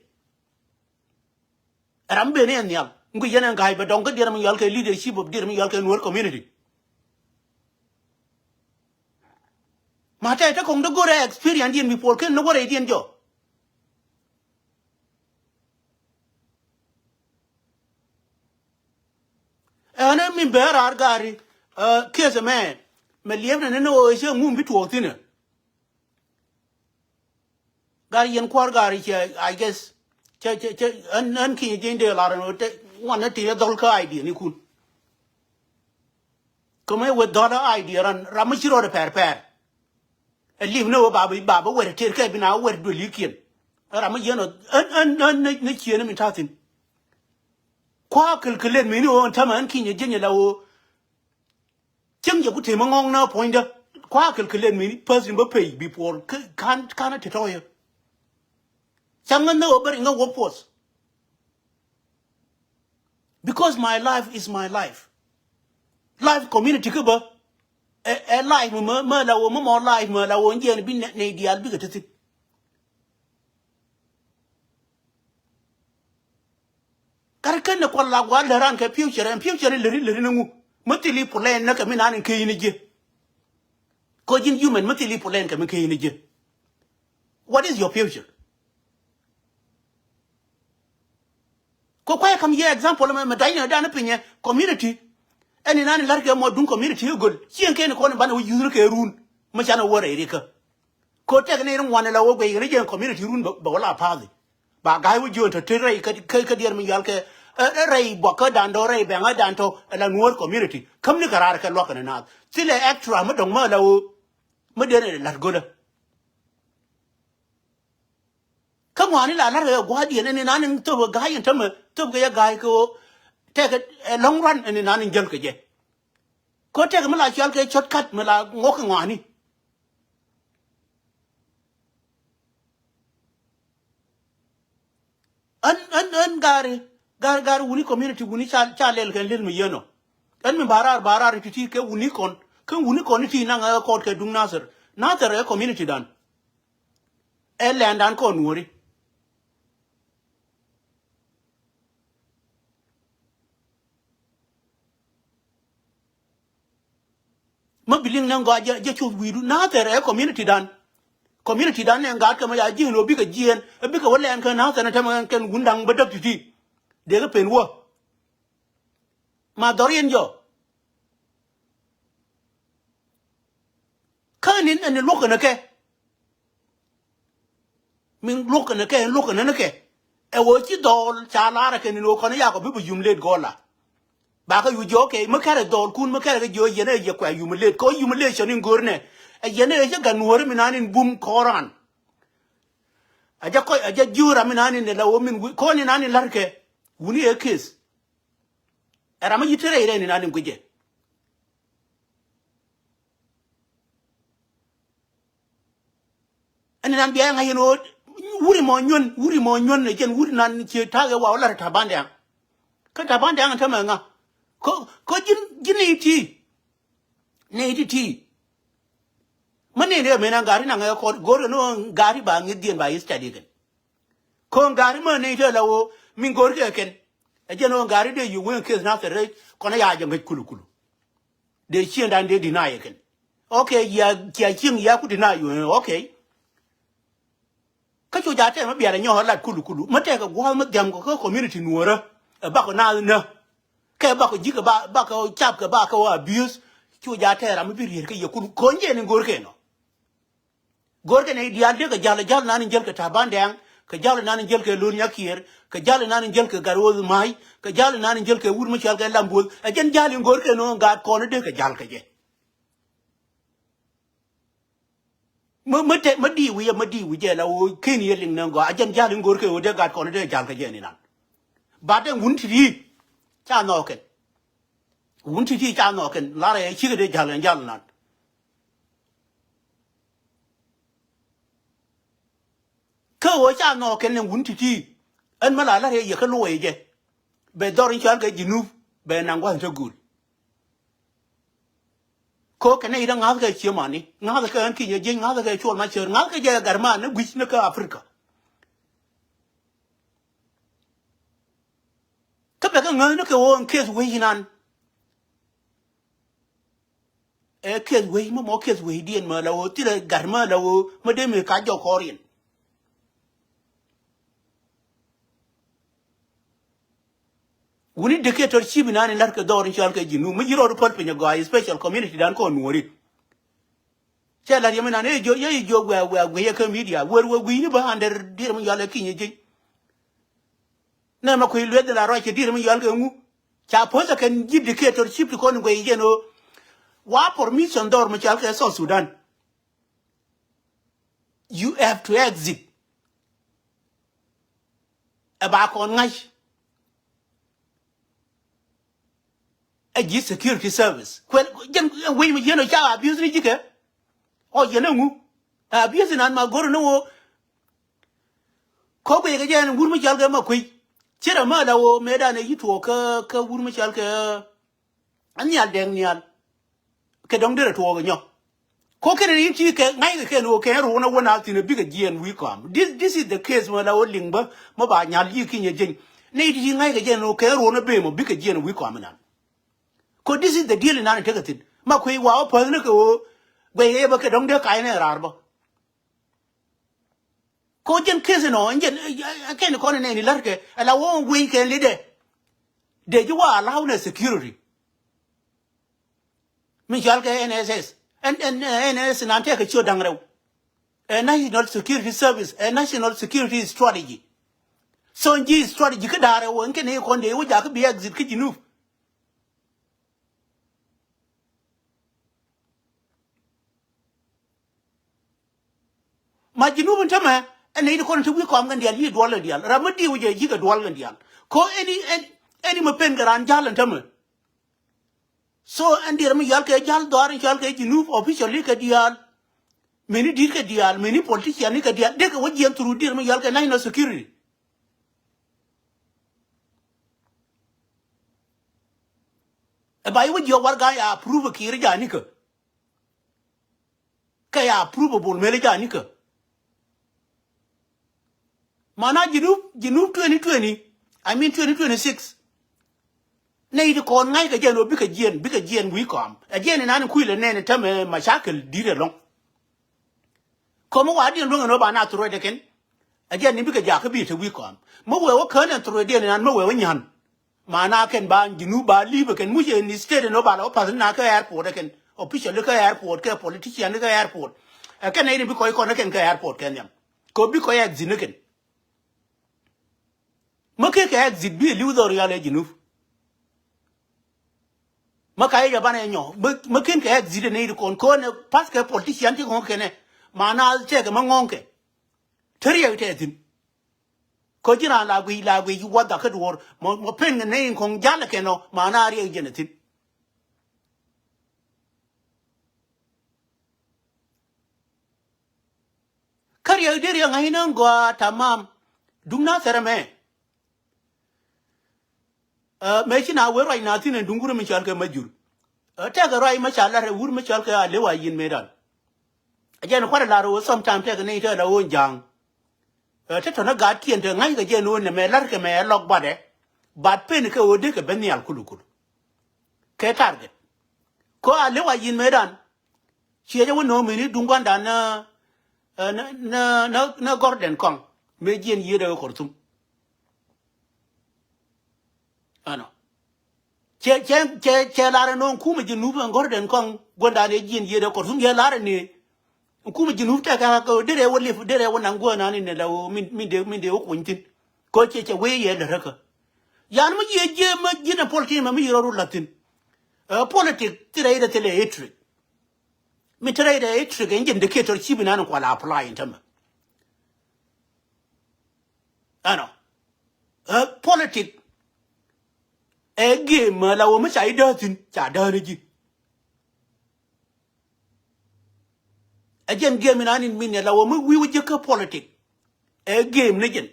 ram bene nyal ngu yena ngai ba dong dir mi yal ke leadership of dir mi yal ke Nuer community mata ta kong do gore experience din mi por ken no gore din jo ana mi berar gari kese me lievne ne no je ngum bitu otine gari yen kwar gari che I guess che an ki jinde la no te wana ti dol ka idea ni kun come with dollar idea ran ramachiro de per e live no baba wer ter ka bina wer do likin ram yeno an ne chien mi tatin kwa kelkelen mi no taman ki jinde la o chem je ku te mangong na point kwa kelkelen mi person ba pay before kan te toyo changan no bari nga workforce because my life is my life community ko ba a life ma la wo mo life ma la wo nje bi ne dial bi gati kar kan ne ko la gwa la ran ka future le ngu matili plan na ka mi nan ke ni je ko jin human matili plan ka mi ke ni je what is your future ko kwa kam ye example ma dayna dana pinye community eni nani larke mo dun community gol chien ken ko ne bana yuzur ke run machana wore rika ko te ne ran wana la wo be ne community run ba wala pazi ba ga wu jo to tere ka dir mi yal ke rai bo ka dan do rai be nga dan to la Nuer community kam ni karar ka lokana na sile extra ma dong ma la wo ma de ne la goda kam wani la la gwa di ne nan to ga yin tam to ga ya ga ko te ka long run ne nan jel ke je ko te ka ma la chal ke shortcut ma la ngok ngani an gar wuni community wuni chalel kan lel mi yeno an mi barar ti ke wuni kon kan wuni kon ti na nga ko ke dung nasir e community dan e land an ko Nuori ma biling nan go je chu widu nazer e community dan ne ngat ka ma ya ji no bi ka jien bi ka wala an kan nazer na tam kan gundang badak ti de ga pen wo ma dorien jo kanin an lokana ke min lokana ke e wo ti dol cha lara ke ni lo kono ya ko bi yumlet gola ba ka yu jo ke ma kare dol kun ma kare jo yene je kwa yumlet ko yumlet shoni ngorne e yene je ga Nuor mi nanin bum koran aja jura mi nanin ne la wo min ko ni nanin larke wuni e kes era ma yitere ire ni nanin guje ani nan biya nga yeno wuri mo nyon ne jen wuri nan ci taga wa wala ta bande an ka ta bande an ta nga ko jini ti ne ti mane ne me nan gari nan ga ko goro no gari ba ngi dien ba study gen ko gari ma ne ta lawo min gor ke ken e jeno gari de yu wen ke na tere ko na ya jang kulu de chien dan de deny ken okay ya chin ya ku deny yu okay ka chu ja te ma bia nyo la kulu ma te ka gwa ma dem ko community Nuor ba ko na ke ba ko jiga ba ko chap ka ba ko abuse chu ja te ra ma bi rir ke ye kulu ko nje ni gor ke no gor ke ne dia de ka jal nan jel ka tabande an ka jal nan jel ke lur nyakir ka jal nan jel ke garoz mai ka jal nan jel ke wur ma chal ka lambul a jen jal gor ke no ga ko ne de ka jal ka je ma di wi je la o kin ye ling nan go a jen jal gor ke o de ga ko ne de jal ka je ni nan ba de wun ti cha no ken wun ti cha no ken la re chi ke de jal nan ka wo cha no ken wun ti an ma la re ye ka lo ye je be dorin chan ka jinu be nan gwa ta gul ko ke ne ida nga ka chi ma ni nga ka an ki ye je nga ka chol ma cher nga ka je garma ne gwich ne ka Afrika ka be ka nga ne ka wo kes we nan e kes we mo kes we dien ma la wo ti le garma la wo ma de me ka jo korin wuni dictatorship nan lar ka dorin chal ka jinu mi jiro ro pol pinya go special community dan ko Nuori che la yemina ne jo ye ka media wer wi ni ba under dir mi yala kinye je na ma ko ilwe de la ro ke dir mi yala ka ngu cha po sa kan ji dictatorship ko ngo ye no wa permission dor mi chal ka South Sudan you have to exit aba ko ngai a security service when we you cha abuse ni jike o ye na ngu abuse nan ma goro no ko be ga jan wurmu jal ga makoi cira ma da wo me da ne yito ka wurmu jal ga an yal den yal ke dong de to ga nyo ko ke ni ti ke ngai ke no ke ro na wona ti ne bi ga jien we come this is the case ma da wo lingba ma ba nyal yi ki nye jin ne ti ngai ga jen no ke ro na be mo bi ga jien we come nan ko this is the deal na take it ma koi wa pa ne ko gbe ye ba ke dong de kai ne rar ba ko jen kese no njen ken ko ne ni larke ala wo we ke lide de ju wa allow na security mi jal ke NSS and sinante ka cho dangrew a national security service a national security strategy so nji strategy ka dare won ke ne ko de wo ja ka bi exit ki jinu ma jinu mun tama and ne ko to wi ko am gandial yi dollar dial ramadi wo je yi ga dollar dial ko any ma pen garan jalan tama so andi ram yal ke jal doar yal ke jinu officially ka dial many dir ka dial many politician ka dial de ka wo je through dir ma yal ke national security e ba yo jo war ga ya approve ki ri jani ka ya approve bol mele jani ka mana jinu 2020 I mean 2026 nei de kon ngai ka jeno bi ka jien wi kom a jien na ku le ne ta me mashakil dire long ko mo wa din long no ba na tro de ken a jien ni bi ka ja ka bi te wi kom mo we wo kan tro de nan mo we nyan mana ken ba jinu ba li be ken mu je ni state no ba lo pa na ka airport de ken official ka airport ka politician ka airport a ken nei bi ko na ken ka airport ken yam ko bi ko ya zinu ken mo ke ka exit bi li do real jinu makai ya bana nyo makin ke exit ne ri kon ko ne parce que politician ti ko kene mana che ke mangonke teriya te tin ko jira la gui wa da ka dur mo pen ne ko jala ke no mana ri je ne tin kariya deri ngai nan go tamam dungna serame me china we roi na tin dunguru mi chal ke majur ta ga roi ma chala re wur mi chal ke ale wa yin medan ajen ko la ro sometimes ta ga nei ta da won jang ta to na ga tien te ngai ga je no ne me lar ke me lok ba de bat pen ke o de ke ben yal kulu ke target ko ale wa yin medan che je wono mi ni dungan da na gorden kong me jen yi de ko tum ano che la no ku mi jinu ban gorden kong gonda ne jen yi de ko tum ye la ne ku mi jinu ta ka ko de wo le de wo nan go na ni ne la o min de ko ntin ko che we ye le raka yan mu je ma jina politique ma mi ro latin politique tire de tele hatred mi tire de hatred ga indicator chi bi nan ko la apply intama ano politique e game la wo ma sai da tin cha da ni ji again game nan min ne la wo ma wi je ka politique e game ne gen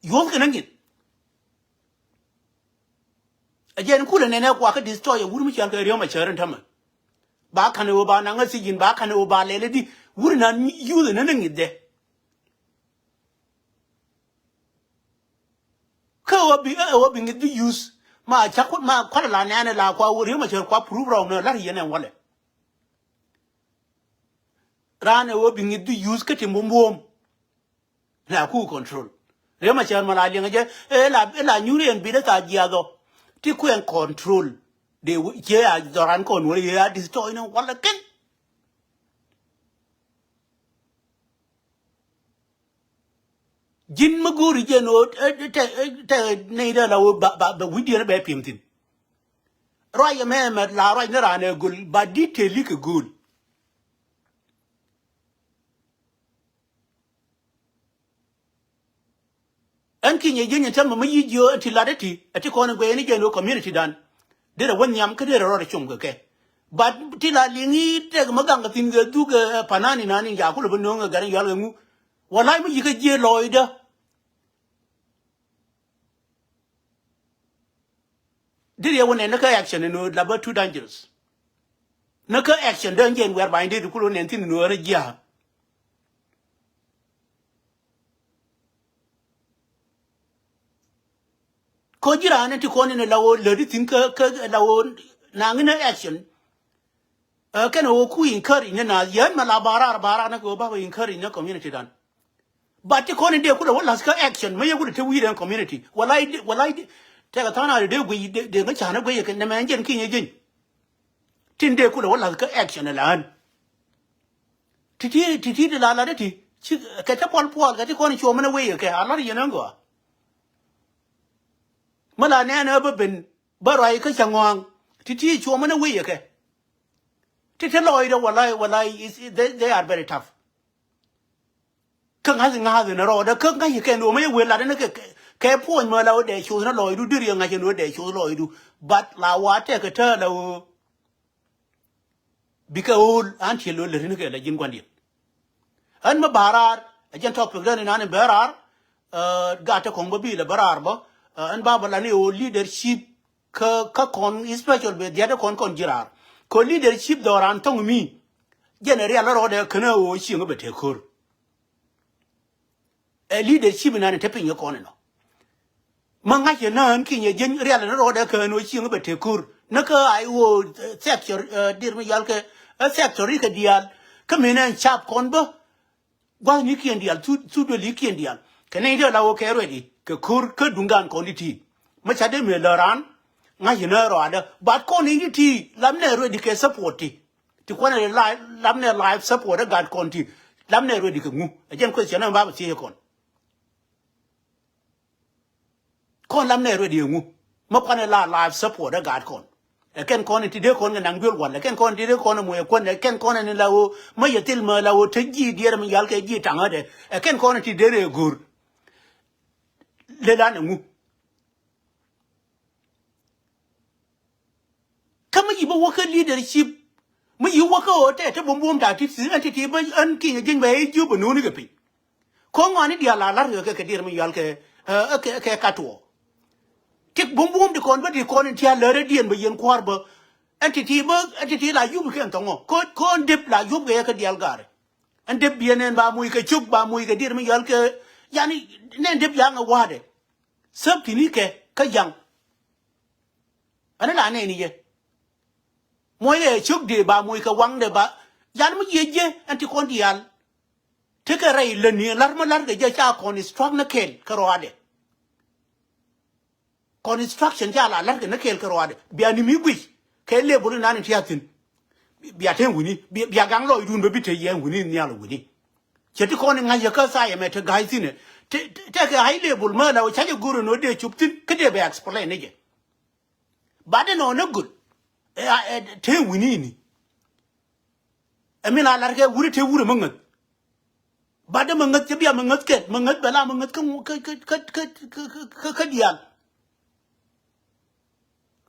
yo ga nan gen again kula ne na kwa ka destroy wuri mi chan ka riyo ma charan tama ba kan wo ba nan si jin ba kan wo ba lele di wuri nan yu ne nan ngide ka wo bi ngide use ma cha ko ma kwa la ne la kwa wuri ma chan kwa prove wrong ne la yene wale rane wo bi ngide use ka timbom na ku control riyo ma chan ma la linga je la nyuri en bi da ta dia do ti ku en control de je a doran kon wo ya destroy no wala ken jin maguri je no te ne da la ba widi na be pimtin roya me la roya na rane gul ba detail ke gul an kinye je nyanta ma yi jo ti ladati ati ko ne go ni je no community dan de da wani am kede ro chum ke but tila lingi te maganga tin ga du ga panani nani ja ku lu no ga garan yal ngu wallahi mu yiga je loida dire woni na ka action no laba too dangerous na ka action dan gen wer ba inde ku lu nen tin no ra ja ko jira ne ti ko ne lawo le di tin ka lawo na ngina action kana wo ku inkari ne na yan mala bara na ko ba inkari ne community dan but ti ko ne de ku la wala ska action me yugo te wi den community wallahi te ga tana de go de ga chana go ye ne men jen kin ye jin tinde kula wala ka action lan titi de la de ti ka ta pol ka ti ko ni cho mana we ka ala ri nan go mala ne na ba ben barai ka changwang titi cho mana we ka titi loy de wala they are very tough ka nga na ro da ka nga ke no me we la de ke po ma la de cho na loy du dir nga che no de cho loy du but la wa te ka ta la because anti lo le ne ke la jin kwandi an ma barar ajan topic dan nan barar gata kong babi la barar ba an ba bala ne o leadership ka kon special be dia kon jirar ko leadership doran tong mi general ro de kana o shi ngo bete kur leadership nan te pin yo kon no manga ke nan kin ye gen real ro de kana o shi ngo bete kur na ka ai wo sector dir mi yal ke sector ka dial ka menen chap kon ba gwa ni kien dial tu do li kien dial kene ide la wo ke ready ke kur ke dungan quality ma cha de me laran nga yina ro ada but ko ni ti lam ne ready ke support ti ko ne live lam ne live support ga quality lam ne ready ke mu ajen question na ba ba ti kon lam ne ready mu ma ko ne la live support ga kon ken kon ti de kon nang bil wan ken kon ti de kon mo kon ken kon ne lawo ma yetil ma lawo te ji dier mi yal ke ji tanga de ken kon ti de re gur le la ne mu kama yi ba waka leadership ma yi waka o te bom bom da ti si an ti ba an ki jin ba ju bu no ni ga pi ko ngani dia la la ke dier mi yal ke katwo tik bum bum di kon ba di kon ti ala re dien ba yen kwar ba entity la yu ke ntongo ko dip la yu ke ka dial gare en dip bienen ba muy ke chuk ba muy ke dir mi yal ke yani nen dip yang wade sab tini ke ka yang ana la ne ni ye moye chuk di ba muy ke wang de ba yan mu ye je anti kon dial te ka rai le ni lar ma lar ke je cha kon strong na kel ka roade construction jala lar ke na kel karo ade bia ni mi gwi ke le bulu nan ti atin bia ten wuni bia gang lo idun be bite yen wuni ni alo wuni cheti ko ni ngaje ka sa ye mete gai sine te ke hai le bul ma la o chaje guru no de chuptin ke de be explain ne je bade no no good ten wuni ni amina lar ke wuri te wuri mangat bade mangat ke bia mangat ke mangat bala mangat ka dial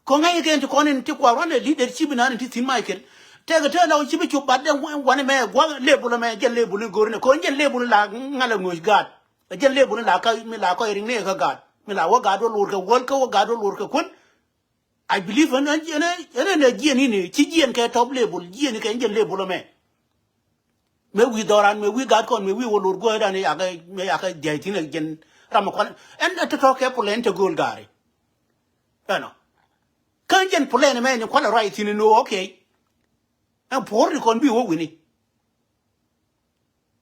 ko ngai ke ko ne ti kwa ran leadership na ti tin Michael te ga te la o chibi chu bad wan me gwa lebul me je lebul gor ne ko je lebul la ngala ngoy gad je lebul la ka mi la ko ring ne ka gad mi la wa gad lur ka wol ka wa gad lur ka kun I believe in ne je ni chi je ke top lebul je ni ke je lebul me wi doran me wi gad kon me wi wolur go da ne ya ka je tin ne gen ram ko en to ke pulen to gol gari no kanjen plan me ni kwala right ni no okay and por kon bi wo wini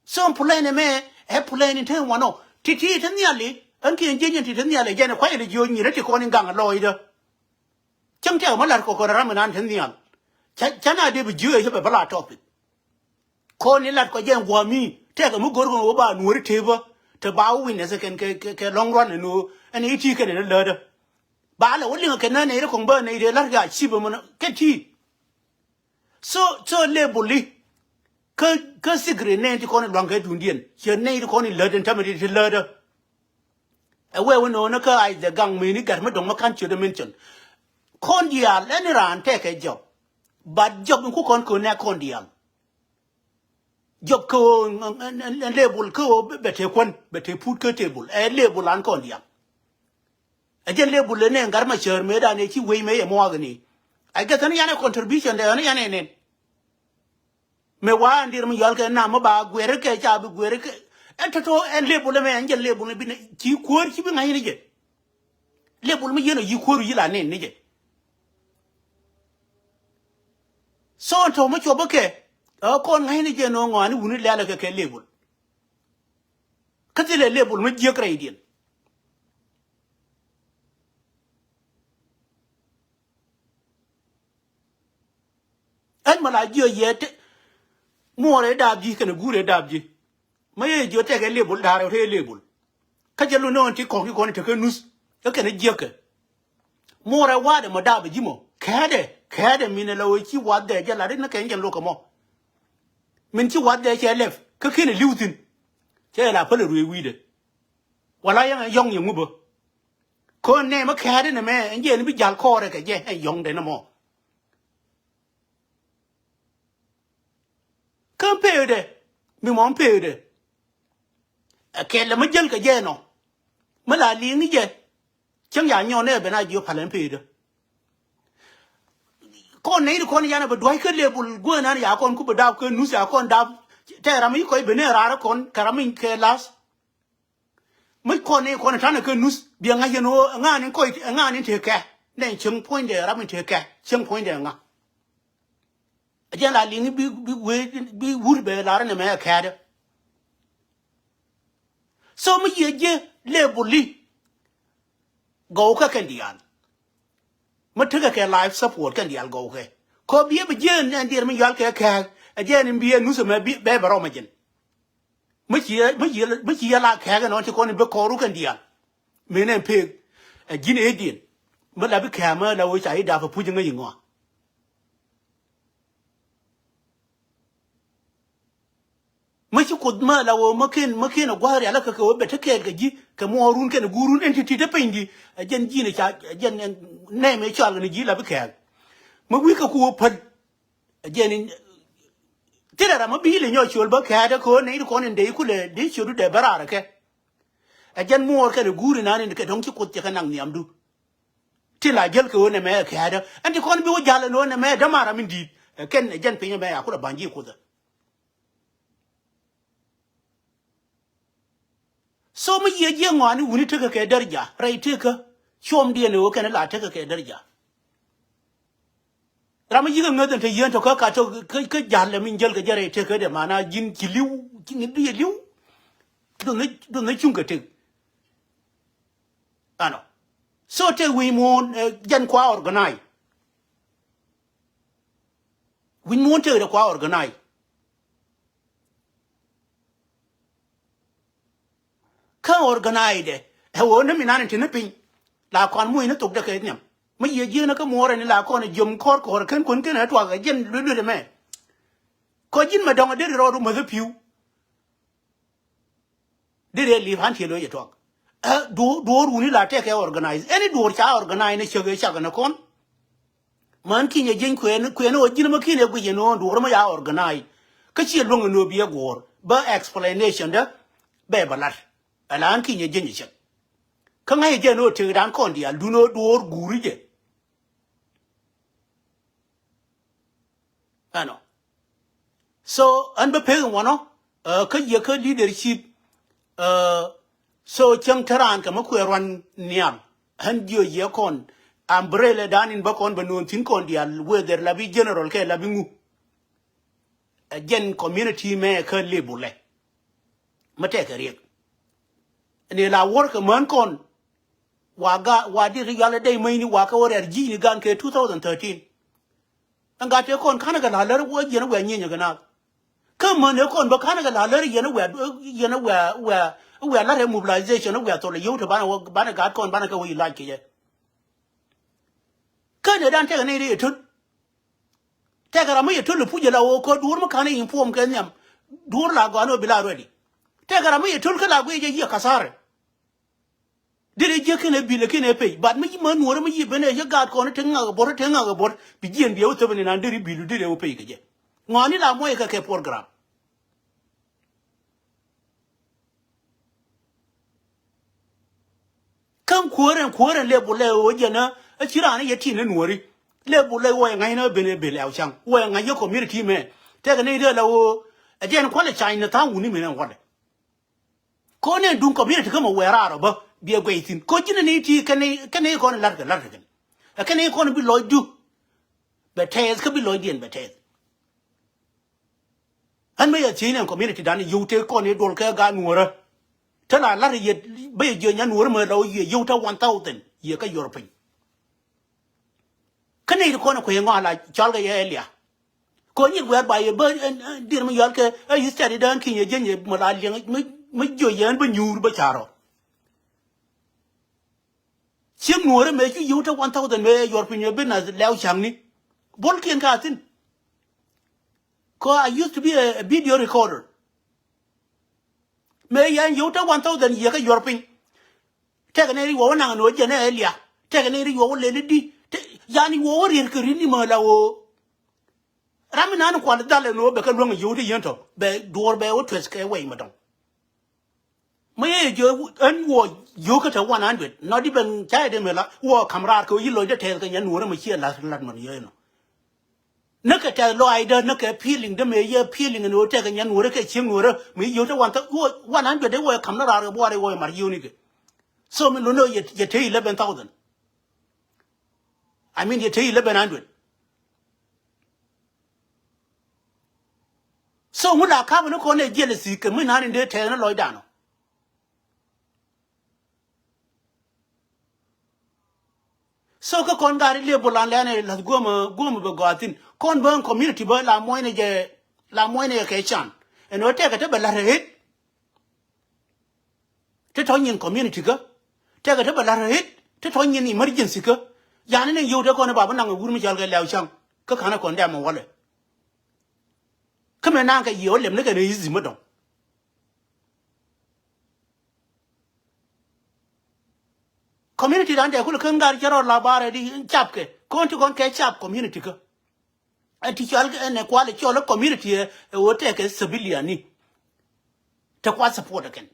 so plan me e plan ni ten wano titi tan yali an ki enjen titi tan yali jene kwai le jo ni reti kon ngang loida chang te ma lar ko ram nan tan yal chana de bi jo e be bala topic ko ni lar ko jen gwa mi te ga mu gor go ba nuor te ba te ba wi ne se ke long run no an iti ke ne lada ba la woli ke na ne ko ba ne de lar ga chi ba mo ke ti so le boli ka sigre ne ti ko ne long ke dundien che ne ko ne lada ta me ti lada e we no na ka ai de gang mi ni gar ma dong ma kan chi de mention kon dia le ni ran te ke job ba job ku kon ko ne kon dia job ko label ko bete kon bete put ko table e label an kon dia ajen le bulle ne ngar ma cher me da ne ki we me e mo agni I get any yana contribution de any yana ne me wa ndir mi yal ke na ma ba gwere ke cha bi gwere ke entato en le bulle me angel le bulle bi ne ki ko ki bi ngai ne je le bulle mi yeno yi ko ru yi la ne ne je so to mo cho boke ko ngai ne je no ngani wuni la la ke le bulle ka ti le bulle mi je kra idin and Malajo yet more a dabji can a good dabji. My you take a label, dar a label. Kajalu no anti cocky going to news. You can a joker. More a wad a madab jimo. Cade mean a low what there, Jaladina can locomo. Minchi what there left. Cooking a lutin. Tell a pellery weeder. While I am a young mover. Call name a cat in a man and yen be jal correct again a young than a more. Compare the me won't pay the a cat la majelka jeno. Malali ni jet. Chang yan yon never I do palampedo. Con native coniana, but why could label go and yakon kubadab, nusa dab, terami koi benera con, caramin care last. My corne conatana nus, be a yano, a man in coit, a man into a cat. Then chung point there, rabbit to a cat, chung point there. A jella ling be wood bear, and a mare cat. So me ye label lee. Go candian. Mataka life support candial go. Could be a begin and dear me yalka cat, again in be a nusama be baromagen. Much year like Hagan on to call him Becoru candian. Men and pig, a gin Indian. But I became a which I had for putting a young. Much you could murder or makin a warrior like a better cake, come more room can a guru entity the pindy, a gen name a child in a gila became. Mawika who put a gen in. Did I am a bill in your shoulder, had a corn, a corn, and they could they should do the baraka. A gen more can a guru in the don't you could take an amdu. Till I get go in America, and the corn be a jallan on a madamara indeed. A ken a gen pay a bear, I could have banji with her. So me ye young one who took a derja, right take her, show me the no can a take a derja. Ramajiga nothing to yen to cock to Jalamin Jelka Jerry take her the mana, Jin Kilu, King do you? Don't the chunka take. I know. So take we moon, Jan Qua organize. We won't take the Qua organize. Can organize a woman in an pin. La con muy no took the kidnap. May you no more and la con a jum cork or can at work again, little man. Cojin Madonna did it all mother pew. Did they leave until you talk? Door will not take organize. Any door shall organize a sugar shag and a con. Man king a jing queen or Jimmakina with you know, door may organize. Cause she long no be a war, but explanation the babalat. Alan king a ginger. Come I get no take down condia, do no door gurije. I know. So, unprepared one, could leadership, so Chang Taran come up run near, and your year con, umbrella down in Bacon Banun Tincondia, where there la be general care labingu. Again, community may occur label. Mateka riek. And la work a man con. Wadi regal day mini waka or Gini Ganke 2013. And got your con Canada, word you know where you're gonna. Come on, your con Bacanaga, you know where not a mobilization, we are told you to Banagad con Banaka we like it. Can you don't take an idiot? Take a Ramaya to the Pujala or Durmacani inform Kenyam. Durla Gano Bila ready. Take a Ramaya Tulka way a Casare. Did you can be looking a pay, but me man were me when a guard connecting about begin the autumn and under the bill did a pay. Manila Moika program. Come quarter level Jana, a Chirana yatin and worry. Level where I know been a bill out young, where I your community man. Take an idea low, again qualify in the town women and what. Corner do community come aware out be a great thing. Continue can they go and lark a larkin. I can they be Lloyd do. But tails can be Lloydian, but tails. And may a chain and community done you take on it or care got Nuer. Tell our larry yet be a genuine wormer or Yuta 1000 year European. Can they corner queen like Charlie earlier? Konyi whereby a bird and dear Mayalka, you studied down King Jenny Malalian, Majoyan, Banyur Bacharo. Sim Nuer make you to 1,000 may your opinion business, Lao Changni. Bolkin Carton. I used to be a video recorder. May yan Yota 1,000 Yaka European. Take an area one and no Janelia. Take an area old lady. Yani warrior Kirini Malao. Raminan Quadal no become wrong you to Yento. Be doorbell to escape away, madam. May you unwar you got a 100, not even Chademilla, war Camaraco, you load the tail and Yanura Machia last Latman. Naka tell Loida, Naka peeling the mayor peeling and would take a young work at Chimura, me you don't want 100 they were Camara water away my unit. So me no you take 11,000. I mean you take 1,100. So when I come no corner jealousy, can we not in there tell Loidano? So ka kon gari le bolan lane la goma be gotin kon ban community ba la moine ke chan en o te ka te bala hit te tonyin community ka te ka te bala hit te tonyin emergency ka yani ne yo de kon ba ban ngur mi jal ga law chang ka kana kon da mo wale kame nan ka yo lem ne ka ne yizi mo don community dan de kul kan gar jaro la bare di chapke kon to kon ke chap community ka anti chal ne kwale cholo community e o te ke civilian ni te kwa support ken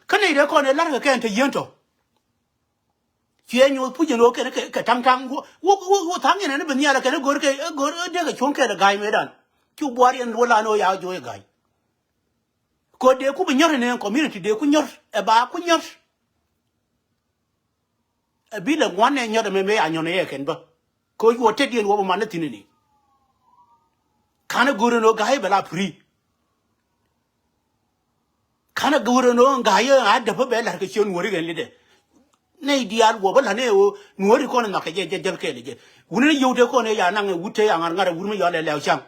kan ide kon la ga ken te yento nyu pu jeno ke tang wo tang ne be nya la ke gor de ga chon ke da gai medan ku bwari en wala no ya jo gai ko de ku nyor ne community de ku nyor e ba ku nyor e bi le ngwane nyor me anyo ne ken ba ko yo te dien wo ma na tinini kana guru no gai bela free kana guru no gai a da ba bela ke chon wori gen lide ne dial wo bala ne o nuori ko na ke je ke le je wuni yo de ko ne ya na wute ya ngar ngara wurmi yo le le cham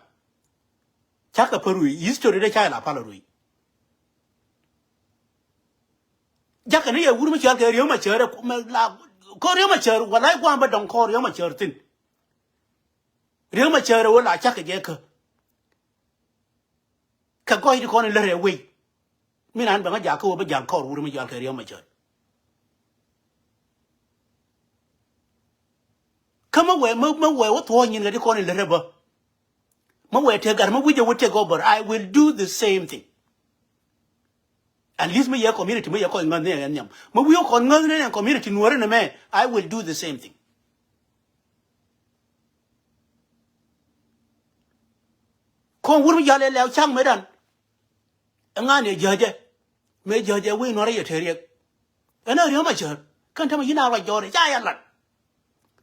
chaka parui history de chala palarui jaka ne ya wurmi chal ke riyo ma chere la ko riyo ma chere wala ko amba don ko riyo ma chere tin riyo ma chere wala chaka je ka ko hi ko ne le re we mi nan ba ga ja ko ba jang ko wurmi chal ke riyo ma chere kama we ma we wo to nyin ga di ko ne le re ba ma we te gar ma wuje wo take over I will do the same thing at least me ya community me ya ko ngan ne nyam ma wi ko ngan ne community nuore ne me I will do the same thing ko wur mi jale le chang me dan ngane jeje me jeje we nuore ye teriek ana ri ma cher kan ta ma yina ra jore ja ya lat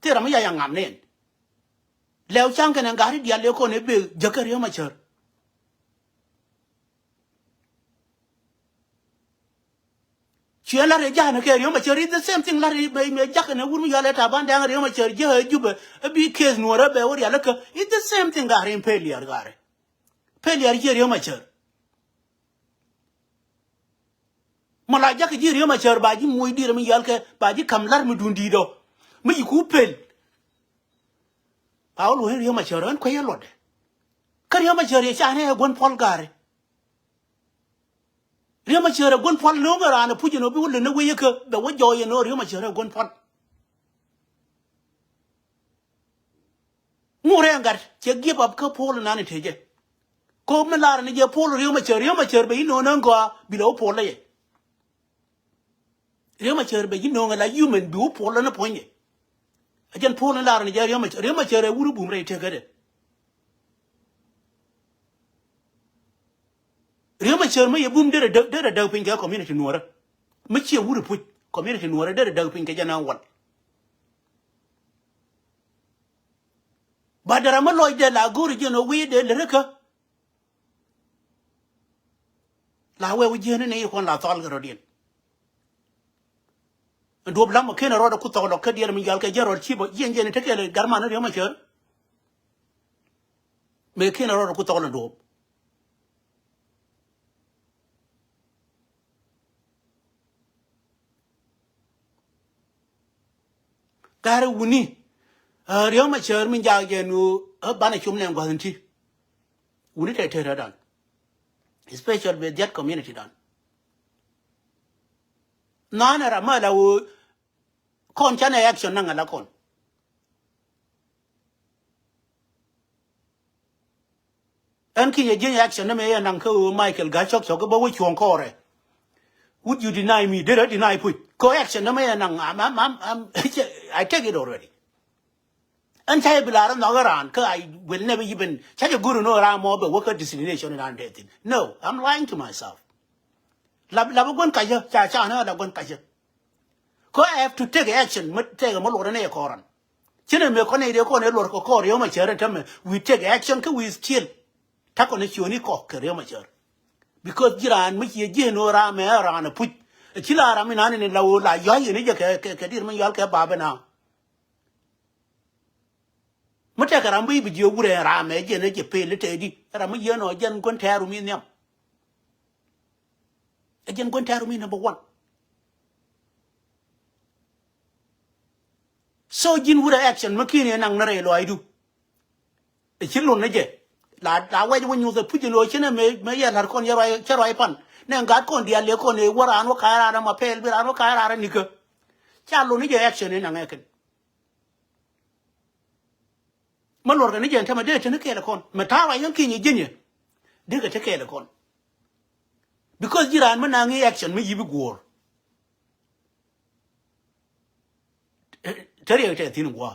te ra ma ya ngam ne leo chang kan ngari dia le ko ne be jakari ma cher chela re jana ke ri ma cher the same thing la re be me jakane wur mi yale ta ban da ri ma cher je jube bi case no ra be wor ya le ka it's the same thing gari failure gari failure je ri ma cher mala jak ji ri ma cher ba ji moy di mi yal ke ba ji kam lar mi dundi do mi ku pel Paul ri ma cher an ko yelode kar yo ma cher ya chane gon pol gari ri ma cher gon pol no ngara na pujino bi wul ne we ke be wo joye no ri ma cher gon pol ngure ngar che give up ka pol na ne teje ko me lar ne je pol ri ma cher be no nan go bi lo pol le ri ma cher be no ngala human bi pol na ponye ajan pol na lar ne je ri ma cher wuru bum re te gade ri ma cher me ye bum de de pin ka community nuora me che wuru pu community nuora de pin ka jana wal badara ma loy de la gori je no wi de le reka la we wi je ne ko la tol garo din do blam ke na ro ku to lo ke dia mi gal ke jero chi bo yen yen te ke le garma na yo ma cher me ke na ro ku to lo do gare wuni yo ma cher mi ja ge nu ba na chum ne ngwa nti wuni te te dan especially with that community dan na na ra ma la wo kon chana action na ngala kon en ki ye jin action na me ya nan ko Michael ga chok chok bo wo chuon ko re would you deny me did I deny put ko action na me ya nan I take it already and chai bilara no garan ka I will never even chai guru no ra mo be work destination and dating no I'm lying to myself la gon ka ya cha na la gon ka ya ko I have to take action mut take mo lo ne ko ran chine me ko ne de ko ne lo ko yo ma chere tame we take action ka we still ta ko ne chioni ko ke yo ma chere because jiran mi ye je no ra me ra na put chila ra mi na ne la wo la yo ni je ke dir mi yal ke ba ba na mute ka rambi bi je gure ra me je ne je pe le te di ra mi ye no jen kon taru mi nyam jen kon taru mi number 1 so jin wura action makini nang na re lo aidu e chilun ne je la wa ju nyu the pujilo chene me ya lar kon ya ra chero ai pan ne ngat kon dia le kon e wara an ka ra ma pel bi ran ka ra ni ke cha lu ni je action ne nang eken ma lor ga ni je ta ma de te ne ke le kon ma ta wa yan ki ni jinye de ga te ke le kon because jiran ma nang action me yibi gor tare te tin gwa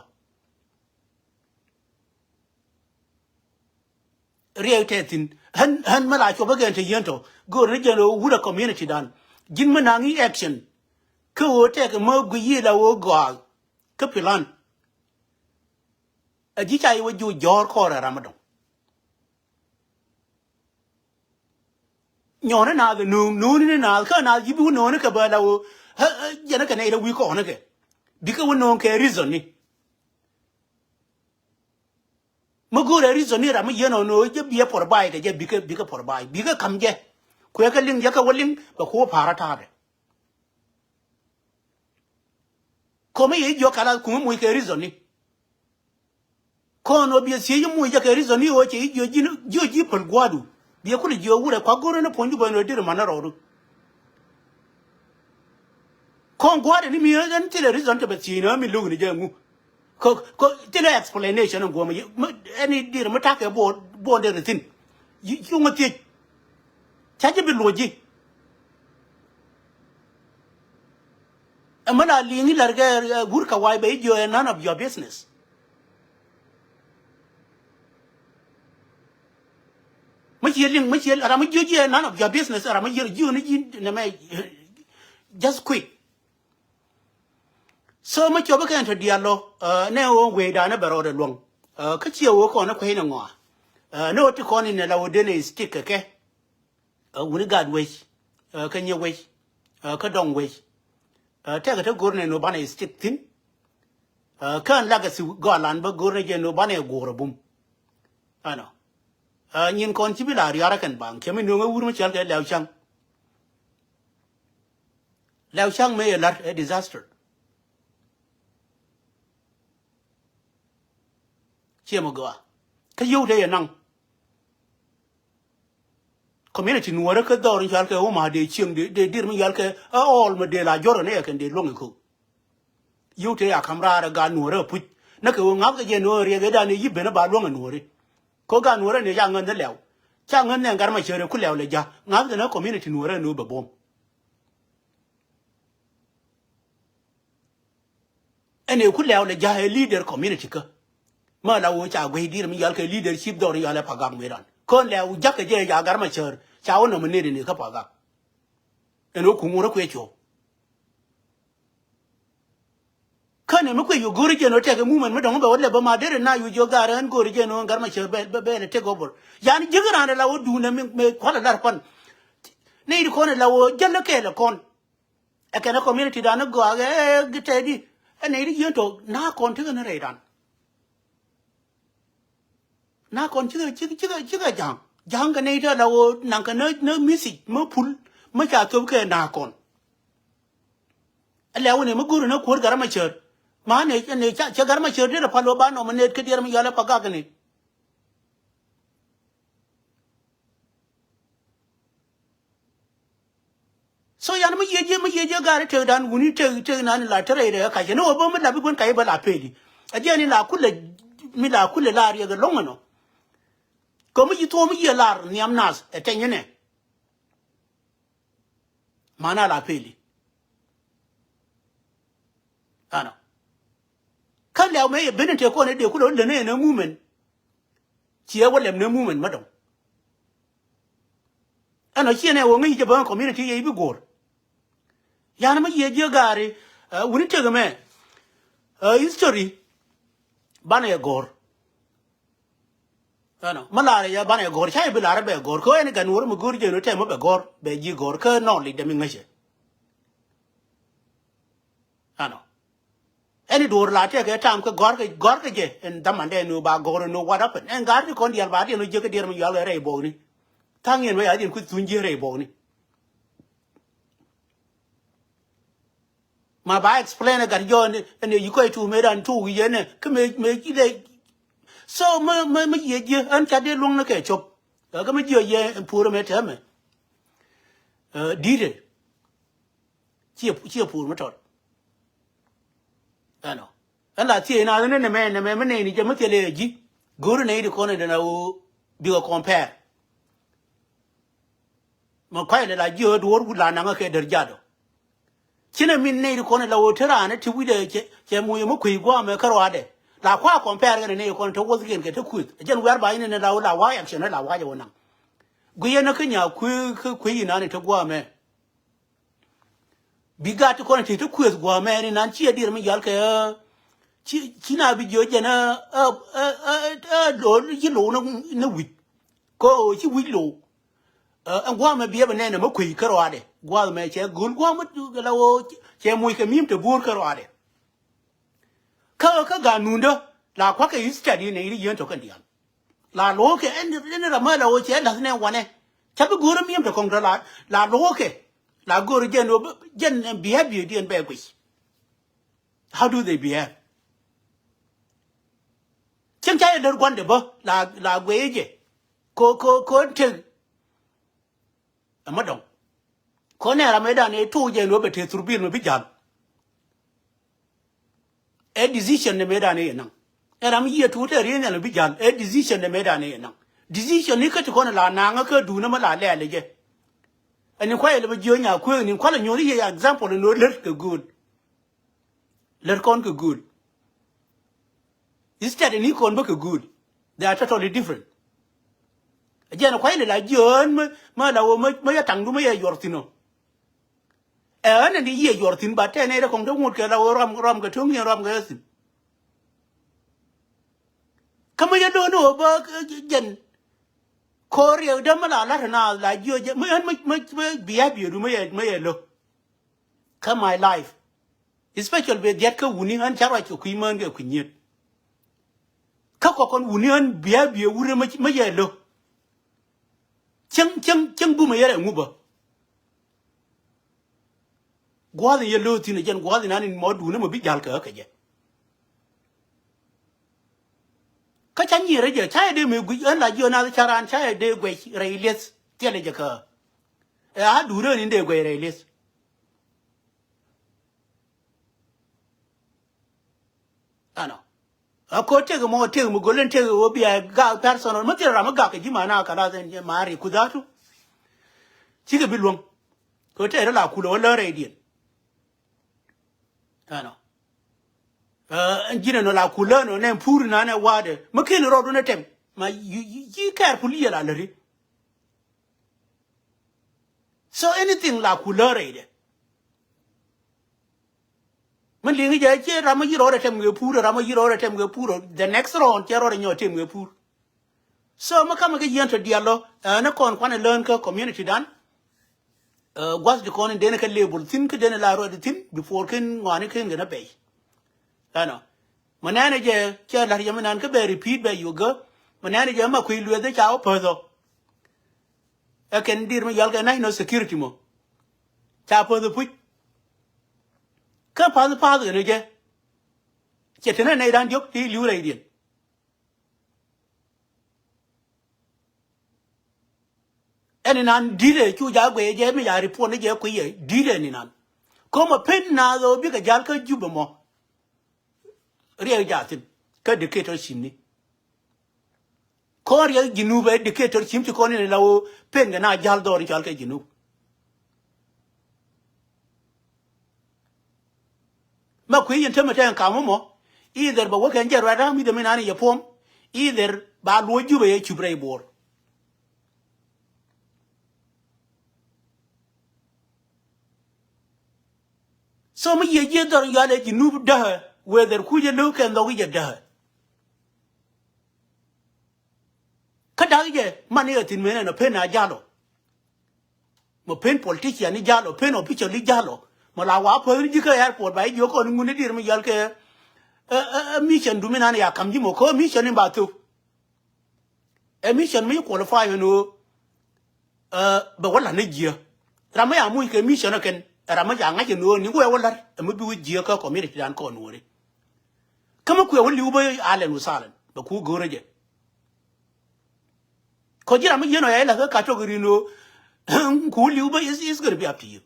reatetin han mala cho bagen te yento go ne jeno wura community dan jin manangi action ko wote ke mo guyi la wo go ke plan a ji chai wo ju jor ko ra ramadan nyone na ga nu ni na ka na ji bu no ne ka ba la wo je na ka ne da wi ko ne ke bika wo no ke reason ni magura reason ni ra ma yeno no je biye por bai de je bika por bai bika kam je ko ka ling ya ka walling ba ko para ta de ko me ye jo kala ku mu ke reason ni ko no bi si mu je ke reason ni o che jo ji por gwadu biye ku jo wure kwa goro na ponju ba no dire mana ro ko gwadu ni mi en tele reason te ba ti no mi lu ni je mu ko tele explanation ngo ma any dire ma ta ke bo de tin yu ngati chaje bi loji amana lingi larga gurka wai be jo none of your business ma ara ma joji none of your business ara ma you ni na mai just quit so ma choba kan to dialo ne o we da na baro de long ka chi wo ko na ko ina ngwa no ti ko ni na la wo de ne stick ke wuri gad we ka nye we ka dong we te ka gor ne no bana stick tin kan la ga si go lan ba gor ne je no bana gor bum ano nyin kon chi bi la ri ara kan bang ke mi no wuri ma chal ke law chang me a disaster chia mo go ka yu de nang community Nuer ka dor chal ke o ma de ching de dir mi yal ke all ma de la joro ne kan de long ko yu te ya kamra ga Nuer pu na ke ngap ke je Nuer ye ga da ni yibe na ba long Nuer ko ga Nuer ne ya ngan de lew cha ngan ne gar ma chere ku lew le ja ngap de na community Nuer no ba bom ene ku lew le ja he leader community ka ma la wo cha gwe dir mi yal ke leadership dor yale pagam meran kon lew ja ke je ya gar ma chere cha wo no me ne ka paga eno ku ngura ku echo kane me ku yo gori je no te ke mu man me dong ba wala ba ma dere na yu jo garan gori je no gar ma chere be ne take over yani jigran la wo du na me ko la dar pan ne ri kon la wo jalla ke la kon a can a community done go get ready and you to now continue to read now continue chiga jang jang ga nature la wo nanka no music mo pul mo cha to ke na kon ala woni mo guru no ko garama cher ma ne cha garama cher de palo ba no ne ke der mi yala paga ne so yan mo yeje gare te dan wuni te nan la tere de ka je no bo mo la bi gon kai ba la pedi a je ni la kule mi la kule la ri ga longono ko mo yito mo ye lar ni amnas e tenyene mana la peli ana kan le me benen te ko ne de ku lo le ne na movement ci e wolem ne movement madam ana ci ne wo ngi je ban community ye bi gor yana mo ye je gari wuni te me history bana ye gor ana malare ya bana ye gor chai bi lare be gor ko en gan wor mo gor je no te mo be gor be ji gor ko no li de mi ngashe ana any door la te ke tam ko gor ke je en damande no ba gor no what happened en gar ko ndial ba de no je ke der mi yalo re bo ni tangen we adin ku tunje re bo ni ma ba explain ga jo ne you ko tu me dan tu ye ne ke me ki de so me ye je an cha de long na ke chop ga me je ye pur me te me dire chi pur me tot ano ala ti na ne me ne ni je me te le ji guru ne di ko ne na wo bi ko compare ma kai le la je do ru la na ke der jado chine min ne ko ne la wo tera ne ti wi de che mu mo ku gwa me karwa de la kwa compare ne ko to wo gen ke to ku jen wer ba ne la wa action la wa je wona guye na kanya ku ina ne to gwa me bigat ko ne to ku gwa me ne nan chi dir mi yal ke chi na bi jo je na do ji lo na wi ko chi wi lo an gwa me biye ne mo ku karwa de gwa me che gul gwa mo la wo che mu ke mim te bur karwa de ka ga nundo la kwa ke study ne ri yen to kan diam la lo ke en ra ma la wo che la ne wane cha bi guru mim to kong la lo ke la guru jen behave dien be gwi how do they behave chen cha der gwan de bo la gwe je ko te amadong ko ne ra me da ne tu je no be te turbin no bi jam a decision ne me da ne nan era mi ye tu te ri ne no bi jam a decision ne me da ne nan decision ni ka to ko la na nga ka du na ma la le je ani kwa le ba jo nya ko ni kwa la nyo ri ye example no let ka good let kon ka good instead ni kon ba ka good they are totally different again kwa le la jo ma la wo ma ya tang du ma ye yor tino na ni ye yor tin ba te ne da kong to ngut ke la wo ram ka tung ye ram ga sin kama ya do no ba jen Korea da mala la na la jo je ma biya du ma ye lo come my life especially with that ka wuni an chara ku man ga kunyet ka ko kon wuni an biya wure ma ye lo chang bu ma ye ngu ba gwa ye lo tin jen gwa na ni mo du na ma bi jal ka je ka chan yi re je cha de me gwi an la jo na cha ran cha de gwe re les te le je ka a du re ni de gwe re les ano a ko te mo golen te go bi ga personal mo te ra ma ga ke ji ma na ka na zen je ma ri ku da tu chi ke bi luong ko te ra la ku lo le re di ano jina no la kulano ne puri na ne wade makini rodo ne tem ma you careful ya la lari so anything la kulare ide man lingi ja che rama yiro re tem ge puro rama yiro re tem ge puro the next round che ro re nyo tem ge puro so makama ge yento dialo na kon kwane learn ka community dan was the con dena ka label tin ka dena la ro de tin before kin ngani kin gonna pay ano manana je cha la yamanan ka be repeat be you go manana je ma kui lu de cha po do e ken dir ma yal ka no security mo cha po do put ka pa do ne je che tena nei dan jok ti lu rai din eni nan dire chu ja gwe je mi ya report ne je ku ye dire ni nan ko ma pen na do bi ka jal ka juba mo riya ja tin ka dictatorship ni ko riya ginu be dictatorship ti ko ni la o pen na jal do ri jal ka ginu ma ku yin tama tan ka mo either ba wo kan je ra mi de mi nan ye pom either ba lo juba ye chubre bor so mi ye je do ya le ginu da whether ku je lo kan do ye da ka da ye man ye tin me na pen na jalo mo pen politician ni jalo pen official ni jalo mo la wa po ni ka airport ba yo ko ngune dir mi yal ke mission du mi na ya kam ji mo ko mission ni ba tu mission mi qualify no ba wala ne jia rama ya mu ke mission ken rama ya nga je no ni ko wala mo bi jia ka community dan ko no re kama ku wali uba alen usalan ba ku gore je ko jira mi yeno ya la ka to grino ku liuba is going to be up to you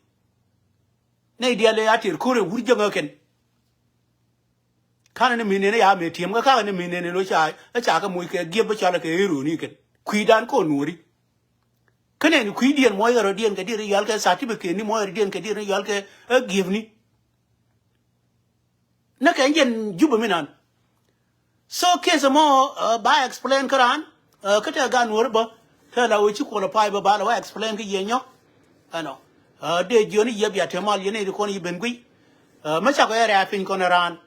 nay dia le atir kore wurje ngaken kana ne minene ya me tiem ga kana ne minene no cha ka mu ke gebe cha la ke ru ni ken kuidan ko nuri kane ni kuidien mo yoro dien ke dir yal ke certificate ni mo yoro dien ke dir yal ke give ni na ke ngen juba minan so case mo ba explain karan kata ga Nuer ba ta la wuci ko la pai ba la wa explain ke yenyo ano de joni yeb ya temal yene ko ni ben gui ma cha ko ya fin ko ran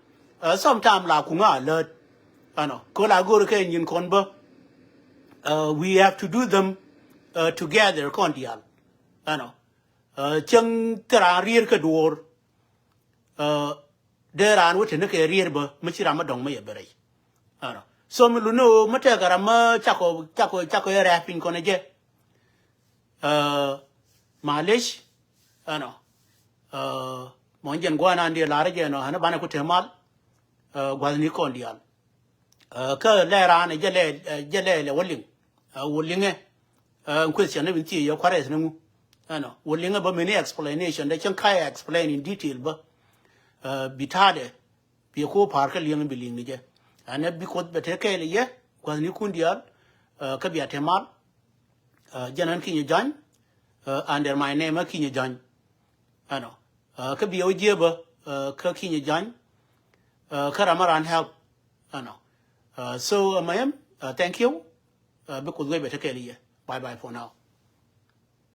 sometime la ku nga le ano ko la go ke yin kon ba we have to do them together kon dial ano chang tra rier ka dor de ran wote ne ke rier ba ma ci rama dong ma ye bere ano so mi lu no mata garama chako ya fin ko ne je malish ano monjen gwana ndi la reje no hana bana ko temal gwazni ko ndial ka le ran je le wolinge question ne binti yo kware ne mu ano wolinge ba many explanation da chen kai explain in detail ba bitade bi ko par ka liang bi ling je ana bi ko bete ke le ye gwazni ku ndial ka bi atemal janan ki ni jan under my name ki ni jan ano ka bi oje ba ka ki ni jan ka ramaran help ano so mayam thank you because we better ke le bye bye for now